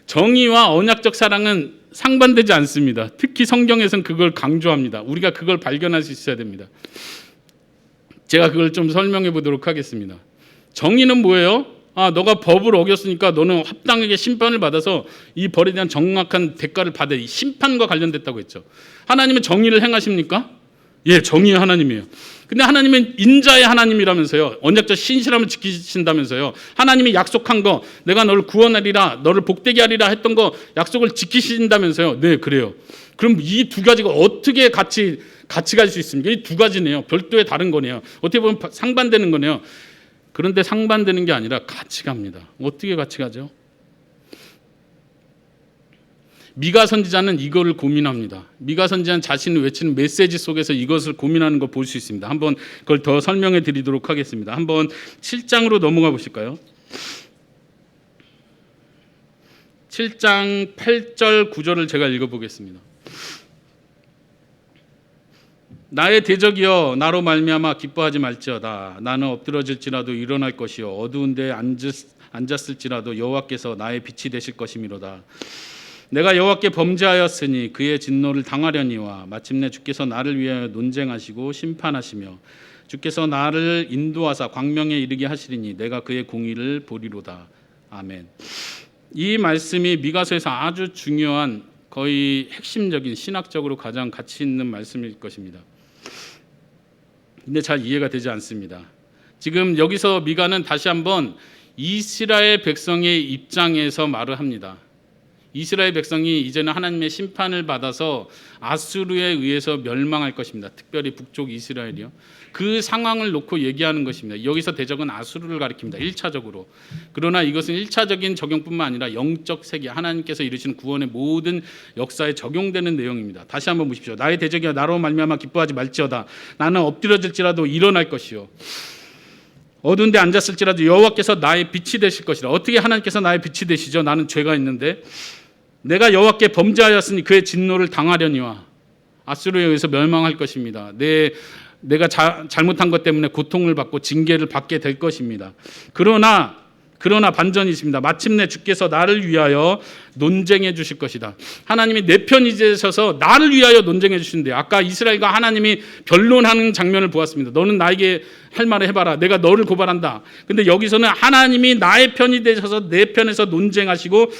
정의와 언약적 사랑은 상반되지 않습니다. 특히 성경에서는 그걸 강조합니다. 우리가 그걸 발견할 수 있어야 됩니다. 제가 그걸 좀 설명해 보도록 하겠습니다. 정의는 뭐예요? 너가 법을 어겼으니까 너는 합당하게 심판을 받아서 이 벌에 대한 정확한 대가를 받아야 이 심판과 관련됐다고 했죠. 하나님은 정의를 행하십니까? 예, 정의의 하나님이에요. 근데 하나님은 인자의 하나님이라면서요. 언약적 신실함을 지키신다면서요. 하나님이 약속한 거, 내가 너를 구원하리라, 너를 복되게 하리라 했던 거 약속을 지키신다면서요. 네, 그래요. 그럼 이 두 가지가 어떻게 같이 갈 수 있습니까? 이 두 가지네요. 별도의 다른 거네요. 어떻게 보면 상반되는 거네요. 그런데 상반되는 게 아니라 같이 갑니다. 어떻게 같이 가죠? 미가 선지자는 이거를 고민합니다. 미가 선지자는 자신을 외치는 메시지 속에서 이것을 고민하는 걸 볼 수 있습니다. 한번 그걸 더 설명해 드리도록 하겠습니다. 한번 7장으로 넘어가 보실까요? 7장 8절 9절을 제가 읽어보겠습니다. 나의 대적이여 나로 말미암아 기뻐하지 말지어다. 나는 엎드러질지라도 일어날 것이요 어두운 데에 앉았을지라도 여호와께서 나의 빛이 되실 것이미로다. 내가 여호와께 범죄하였으니 그의 진노를 당하려니와 마침내 주께서 나를 위하여 논쟁하시고 심판하시며 주께서 나를 인도하사 광명에 이르게 하시리니 내가 그의 공의를 보리로다. 아멘. 이 말씀이 미가서에서 아주 중요한 거의 핵심적인 신학적으로 가장 가치 있는 말씀일 것입니다. 근데 잘 이해가 되지 않습니다. 지금 여기서 미가는 다시 한번 이스라엘 백성의 입장에서 말을 합니다. 이스라엘 백성이 이제는 하나님의 심판을 받아서 아수르에 의해서 멸망할 것입니다. 특별히 북쪽 이스라엘이요. 그 상황을 놓고 얘기하는 것입니다. 여기서 대적은 아수르를 가리킵니다. 1차적으로. 그러나 이것은 1차적인 적용뿐만 아니라 영적 세계, 하나님께서 이루시는 구원의 모든 역사에 적용되는 내용입니다. 다시 한번 보십시오. 나의 대적이여 나로 말미암아 기뻐하지 말지어다. 나는 엎드러질지라도 일어날 것이요 어두운 데 앉았을지라도 여호와께서 나의 빛이 되실 것이다. 어떻게 하나님께서 나의 빛이 되시죠? 나는 죄가 있는데. 내가 여호와께 범죄하였으니 그의 진노를 당하려니와 아수르에 의해서 멸망할 것입니다. 내가 잘못한 것 때문에 고통을 받고 징계를 받게 될 것입니다. 그러나 그러나 반전이 있습니다. 마침내 주께서 나를 위하여 논쟁해 주실 것이다. 하나님이 내 편이 되셔서 나를 위하여 논쟁해 주신대요. 아까 이스라엘과 하나님이 변론하는 장면을 보았습니다. 너는 나에게 할 말을 해봐라. 내가 너를 고발한다. 근데 여기서는 하나님이 나의 편이 되셔서 내 편에서 논쟁하시고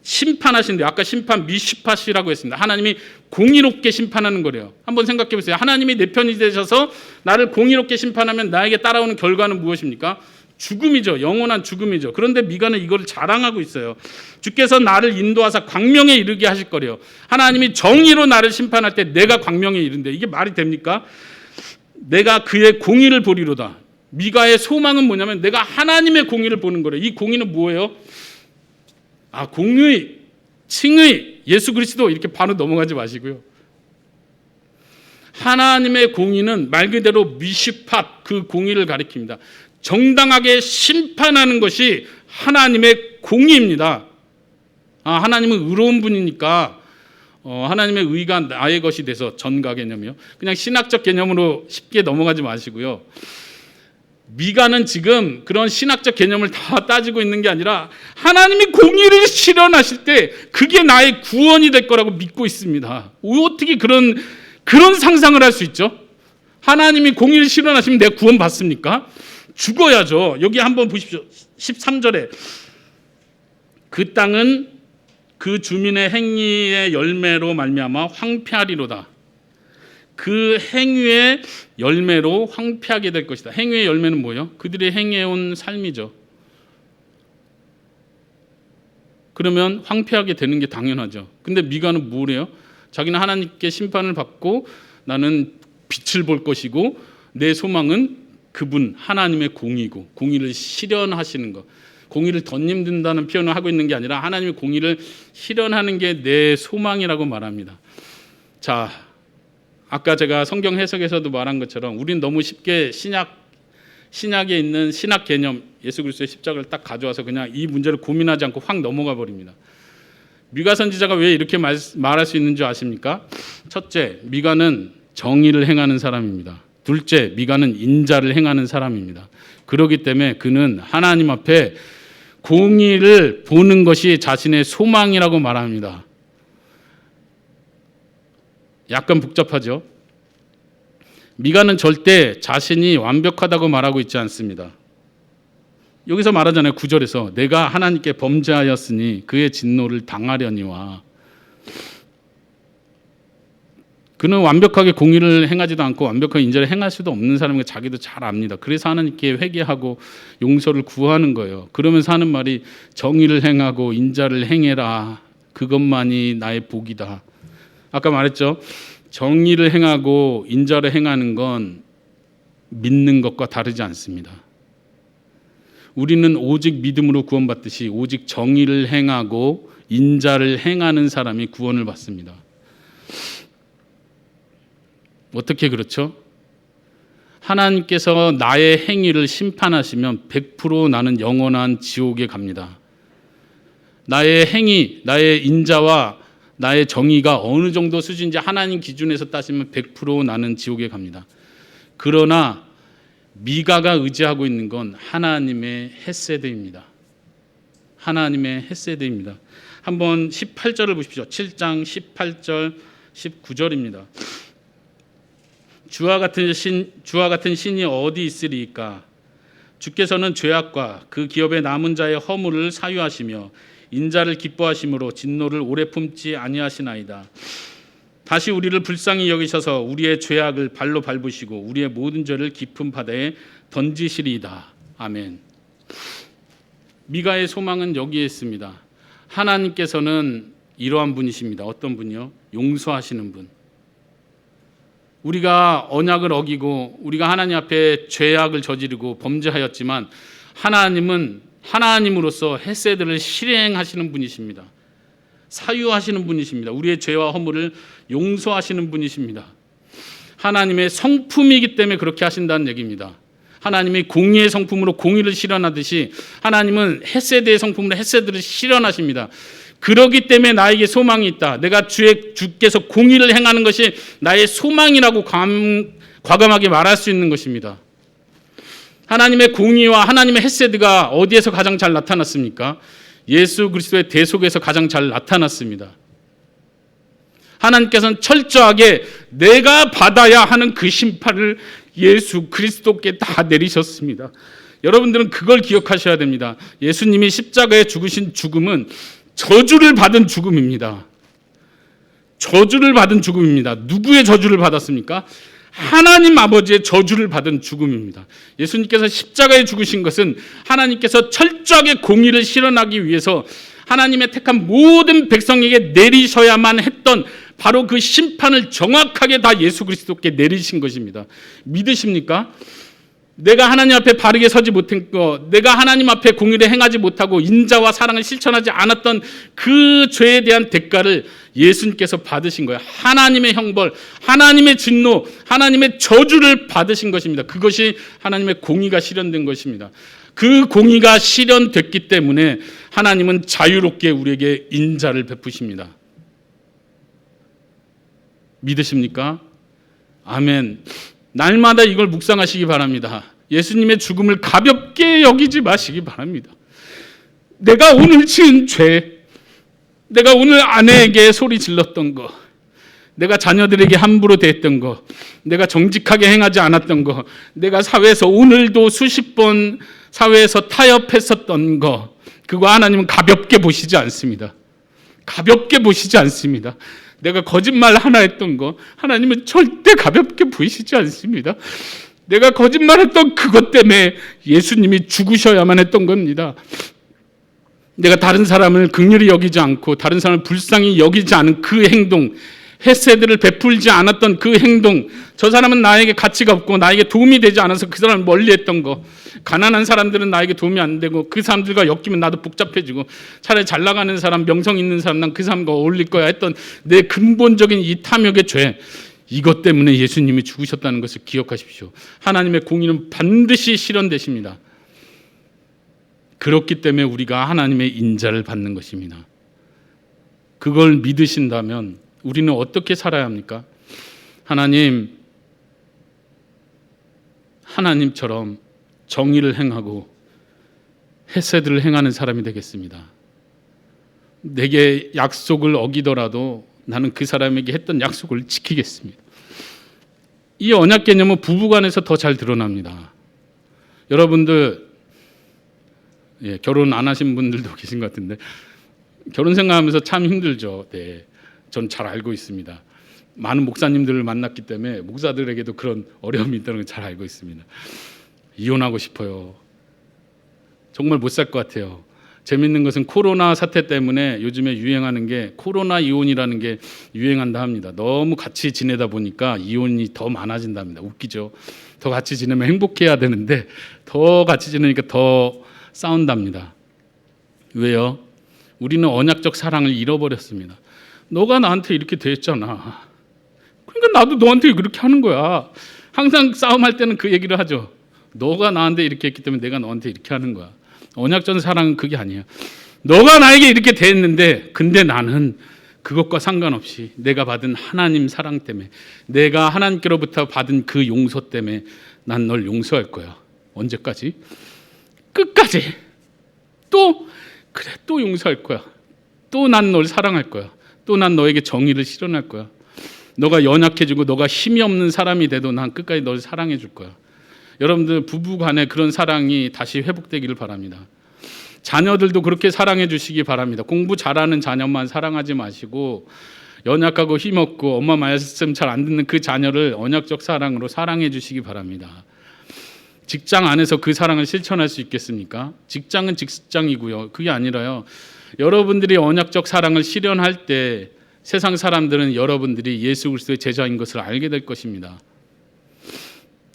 심판하신대요. 아까 심판 미슈팟이라고 했습니다. 하나님이 공의롭게 심판하는 거래요. 한번 생각해 보세요. 하나님이 내 편이 되셔서 나를 공의롭게 심판하면 나에게 따라오는 결과는 무엇입니까? 죽음이죠. 영원한 죽음이죠. 그런데 미가는 이걸 자랑하고 있어요. 주께서 나를 인도하사 광명에 이르게 하실 거래요. 하나님이 정의로 나를 심판할 때 내가 광명에 이른대. 이게 말이 됩니까? 내가 그의 공의를 보리로다. 미가의 소망은 뭐냐면 내가 하나님의 공의를 보는 거래요. 이 공의는 뭐예요? 공의, 칭의, 예수 그리스도 이렇게 바로 넘어가지 마시고요. 하나님의 공의는 말 그대로 미슈팟, 그 공의를 가리킵니다. 정당하게 심판하는 것이 하나님의 공의입니다. 하나님은 의로운 분이니까 하나님의 의가 나의 것이 돼서 전가 개념이요. 그냥 신학적 개념으로 쉽게 넘어가지 마시고요. 미가는 지금 그런 신학적 개념을 다 따지고 있는 게 아니라 하나님이 공의를 실현하실 때 그게 나의 구원이 될 거라고 믿고 있습니다. 어떻게 그런 상상을 할 수 있죠? 하나님이 공의를 실현하시면 내가 구원 받습니까? 죽어야죠. 여기 한번 보십시오. 13절에 그 땅은 그 주민의 행위의 열매로 말미암아 황폐하리로다. 그 행위의 열매로 황폐하게 될 것이다. 행위의 열매는 뭐예요? 그들이 행해온 삶이죠. 그러면 황폐하게 되는 게 당연하죠. 근데 미가는 뭐래요? 자기는 하나님께 심판을 받고 나는 빛을 볼 것이고 내 소망은 그분 하나님의 공의고 공의를 실현하시는 것. 공의를 덧입는다는 표현을 하고 있는 게 아니라 하나님의 공의를 실현하는 게 내 소망이라고 말합니다. 자, 아까 제가 성경 해석에서도 말한 것처럼 우리는 너무 쉽게 신약에 있는 신학 개념 예수 그리스도의 십자가를 딱 가져와서 그냥 이 문제를 고민하지 않고 확 넘어가 버립니다. 미가 선지자가 왜 이렇게 말할 수 있는 줄 아십니까? 첫째, 미가는 정의를 행하는 사람입니다. 둘째, 미가는 인자를 행하는 사람입니다. 그렇기 때문에 그는 하나님 앞에 공의를 보는 것이 자신의 소망이라고 말합니다. 약간 복잡하죠? 미가는 절대 자신이 완벽하다고 말하고 있지 않습니다. 여기서 말하잖아요. 9절에서 내가 하나님께 범죄하였으니 그의 진노를 당하려니와. 그는 완벽하게 공의를 행하지도 않고 완벽하게 인자를 행할 수도 없는 사람이 자기도 잘 압니다. 그래서 하나님께 회개하고 용서를 구하는 거예요. 그러면서 하는 말이 정의를 행하고 인자를 행해라. 그것만이 나의 복이다. 아까 말했죠. 정의를 행하고 인자를 행하는 건 믿는 것과 다르지 않습니다. 우리는 오직 믿음으로 구원받듯이 오직 정의를 행하고 인자를 행하는 사람이 구원을 받습니다. 어떻게 그렇죠? 하나님께서 나의 행위를 심판하시면 100% 나는 영원한 지옥에 갑니다. 나의 행위, 나의 인자와 나의 정의가 어느 정도 수준인지 하나님 기준에서 따지면 100% 나는 지옥에 갑니다. 그러나 미가가 의지하고 있는 건 하나님의 헤세드입니다. 하나님의 헤세드입니다. 한번 18절을 보십시오. 7장 18절 19절입니다. 주와 같은 신이 어디 있으리이까? 주께서는 죄악과 그 기업의 남은 자의 허물을 사유하시며 인자를 기뻐하심으로 진노를 오래 품지 아니하시나이다. 다시 우리를 불쌍히 여기셔서 우리의 죄악을 발로 밟으시고 우리의 모든 죄를 깊은 바다에 던지시리이다. 아멘. 미가의 소망은 여기에 있습니다. 하나님께서는 이러한 분이십니다. 어떤 분이요? 용서하시는 분. 우리가 언약을 어기고 우리가 하나님 앞에 죄악을 저지르고 범죄하였지만 하나님은 하나님으로서 헤세드를 실행하시는 분이십니다. 사유하시는 분이십니다. 우리의 죄와 허물을 용서하시는 분이십니다. 하나님의 성품이기 때문에 그렇게 하신다는 얘기입니다. 하나님이 공의의 성품으로 공의를 실현하듯이 하나님은 헤세드의 성품으로 헤세드를 실현하십니다. 그러기 때문에 나에게 소망이 있다. 내가 주께서 공의를 행하는 것이 나의 소망이라고 과감하게 말할 수 있는 것입니다. 하나님의 공의와 하나님의 헤세드가 어디에서 가장 잘 나타났습니까? 예수 그리스도의 대속에서 가장 잘 나타났습니다. 하나님께서는 철저하게 내가 받아야 하는 그 심판을 예수 그리스도께 다 내리셨습니다. 여러분들은 그걸 기억하셔야 됩니다. 예수님이 십자가에 죽으신 죽음은 저주를 받은 죽음입니다. 저주를 받은 죽음입니다. 누구의 저주를 받았습니까? 하나님 아버지의 저주를 받은 죽음입니다. 예수님께서 십자가에 죽으신 것은 하나님께서 철저하게 공의를 실현하기 위해서 하나님의 택한 모든 백성에게 내리셔야만 했던 바로 그 심판을 정확하게 다 예수 그리스도께 내리신 것입니다. 믿으십니까? 내가 하나님 앞에 바르게 서지 못한 것, 내가 하나님 앞에 공의를 행하지 못하고 인자와 사랑을 실천하지 않았던 그 죄에 대한 대가를 예수님께서 받으신 거예요. 하나님의 형벌, 하나님의 진노, 하나님의 저주를 받으신 것입니다. 그것이 하나님의 공의가 실현된 것입니다. 그 공의가 실현됐기 때문에 하나님은 자유롭게 우리에게 인자를 베푸십니다. 믿으십니까? 아멘. 날마다 이걸 묵상하시기 바랍니다. 예수님의 죽음을 가볍게 여기지 마시기 바랍니다. 내가 오늘 지은 죄, 내가 오늘 아내에게 소리 질렀던 거, 내가 자녀들에게 함부로 대했던 거, 내가 정직하게 행하지 않았던 거, 내가 사회에서 오늘도 수십 번 사회에서 타협했었던 거, 그거 하나님은 가볍게 보시지 않습니다. 가볍게 보시지 않습니다. 내가 거짓말 하나 했던 거 하나님은 절대 가볍게 보이시지 않습니다. 내가 거짓말했던 그것 때문에 예수님이 죽으셔야만 했던 겁니다. 내가 다른 사람을 긍휼히 여기지 않고 다른 사람을 불쌍히 여기지 않은 그 행동, 헤세드를 베풀지 않았던 그 행동, 저 사람은 나에게 가치가 없고 나에게 도움이 되지 않아서 그 사람을 멀리했던 거, 가난한 사람들은 나에게 도움이 안 되고 그 사람들과 엮이면 나도 복잡해지고 차라리 잘 나가는 사람, 명성 있는 사람, 난 그 사람과 어울릴 거야 했던 내 근본적인 이 탐욕의 죄, 이것 때문에 예수님이 죽으셨다는 것을 기억하십시오. 하나님의 공의는 반드시 실현되십니다. 그렇기 때문에 우리가 하나님의 인자를 받는 것입니다. 그걸 믿으신다면 우리는 어떻게 살아야 합니까? 하나님처럼 정의를 행하고 헤세드를 행하는 사람이 되겠습니다. 내게 약속을 어기더라도 나는 그 사람에게 했던 약속을 지키겠습니다. 이 언약 개념은 부부간에서 더 잘 드러납니다. 여러분들 결혼 안 하신 분들도 계신 것 같은데 결혼 생각하면서 참 힘들죠. 네, 전 잘 알고 있습니다. 많은 목사님들을 만났기 때문에 목사들에게도 그런 어려움이 있다는 걸 잘 알고 있습니다. 이혼하고 싶어요. 정말 못 살 것 같아요. 재밌는 것은 코로나 사태 때문에 요즘에 유행하는 게 코로나 이혼이라는 게 유행한다 합니다. 너무 같이 지내다 보니까 이혼이 더 많아진답니다. 웃기죠. 더 같이 지내면 행복해야 되는데 더 같이 지내니까 더 싸운답니다. 왜요? 우리는 언약적 사랑을 잃어버렸습니다. 너가 나한테 이렇게 대했잖아. 그러니까 나도 너한테 그렇게 하는 거야. 항상 싸움할 때는 그 얘기를 하죠. 너가 나한테 이렇게 했기 때문에 내가 너한테 이렇게 하는 거야. 언약적 사랑은 그게 아니에요. 너가 나에게 이렇게 대했는데 근데 나는 그것과 상관없이 내가 받은 하나님 사랑 때문에 내가 하나님께로부터 받은 그 용서 때문에 난 널 용서할 거야. 언제까지? 끝까지. 또 그래 또 용서할 거야. 또 난 널 사랑할 거야. 또 난 너에게 정의를 실현할 거야. 너가 연약해지고 너가 힘이 없는 사람이 돼도 난 끝까지 널 사랑해 줄 거야. 여러분들 부부 간에 그런 사랑이 다시 회복되기를 바랍니다. 자녀들도 그렇게 사랑해 주시기 바랍니다. 공부 잘하는 자녀만 사랑하지 마시고 연약하고 힘없고 엄마 말씀 잘 안 듣는 그 자녀를 언약적 사랑으로 사랑해 주시기 바랍니다. 직장 안에서 그 사랑을 실천할 수 있겠습니까? 직장은 직장이고요. 그게 아니라요. 여러분들이 언약적 사랑을 실현할 때 세상 사람들은 여러분들이 예수 그리스도의 제자인 것을 알게 될 것입니다.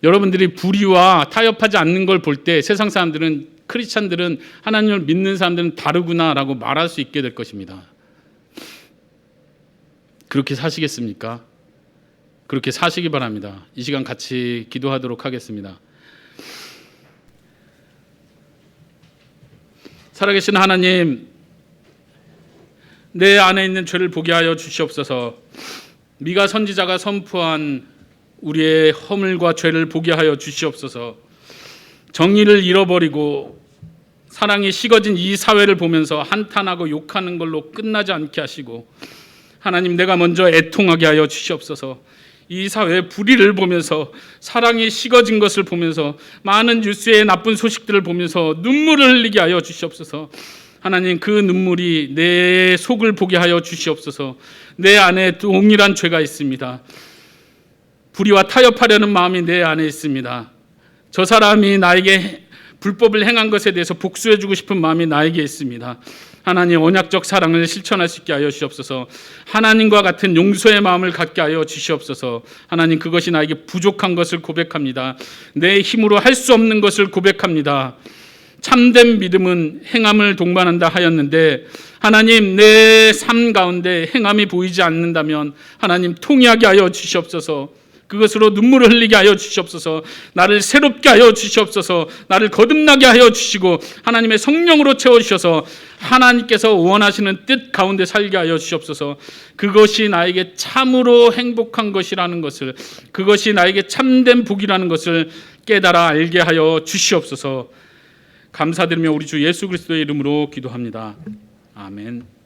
여러분들이 불의와 타협하지 않는 걸 볼 때 세상 사람들은 크리스찬들은 하나님을 믿는 사람들은 다르구나라고 말할 수 있게 될 것입니다. 그렇게 사시겠습니까? 그렇게 사시기 바랍니다. 이 시간 같이 기도하도록 하겠습니다. 살아계신 하나님, 내 안에 있는 죄를 보게 하여 주시옵소서. 미가 선지자가 선포한 우리의 허물과 죄를 보게 하여 주시옵소서. 정의를 잃어버리고 사랑이 식어진 이 사회를 보면서 한탄하고 욕하는 걸로 끝나지 않게 하시고, 하나님, 내가 먼저 애통하게 하여 주시옵소서. 이 사회의 불의를 보면서, 사랑이 식어진 것을 보면서, 많은 뉴스의 나쁜 소식들을 보면서 눈물을 흘리게 하여 주시옵소서. 하나님, 그 눈물이 내 속을 보게 하여 주시옵소서. 내 안에 동일한 죄가 있습니다. 불의와 타협하려는 마음이 내 안에 있습니다. 저 사람이 나에게 불법을 행한 것에 대해서 복수해주고 싶은 마음이 나에게 있습니다. 하나님, 언약적 사랑을 실천할 수 있게 하여 주시옵소서. 하나님과 같은 용서의 마음을 갖게 하여 주시옵소서. 하나님, 그것이 나에게 부족한 것을 고백합니다. 내 힘으로 할 수 없는 것을 고백합니다. 참된 믿음은 행함을 동반한다 하였는데, 하나님, 내 삶 가운데 행함이 보이지 않는다면 하나님, 통회하게 하여 주시옵소서. 그것으로 눈물을 흘리게 하여 주시옵소서. 나를 새롭게 하여 주시옵소서. 나를 거듭나게 하여 주시고 하나님의 성령으로 채워주셔서 하나님께서 원하시는 뜻 가운데 살게 하여 주시옵소서. 그것이 나에게 참으로 행복한 것이라는 것을, 그것이 나에게 참된 복이라는 것을 깨달아 알게 하여 주시옵소서. 감사드리며 우리 주 예수 그리스도의 이름으로 기도합니다. 아멘.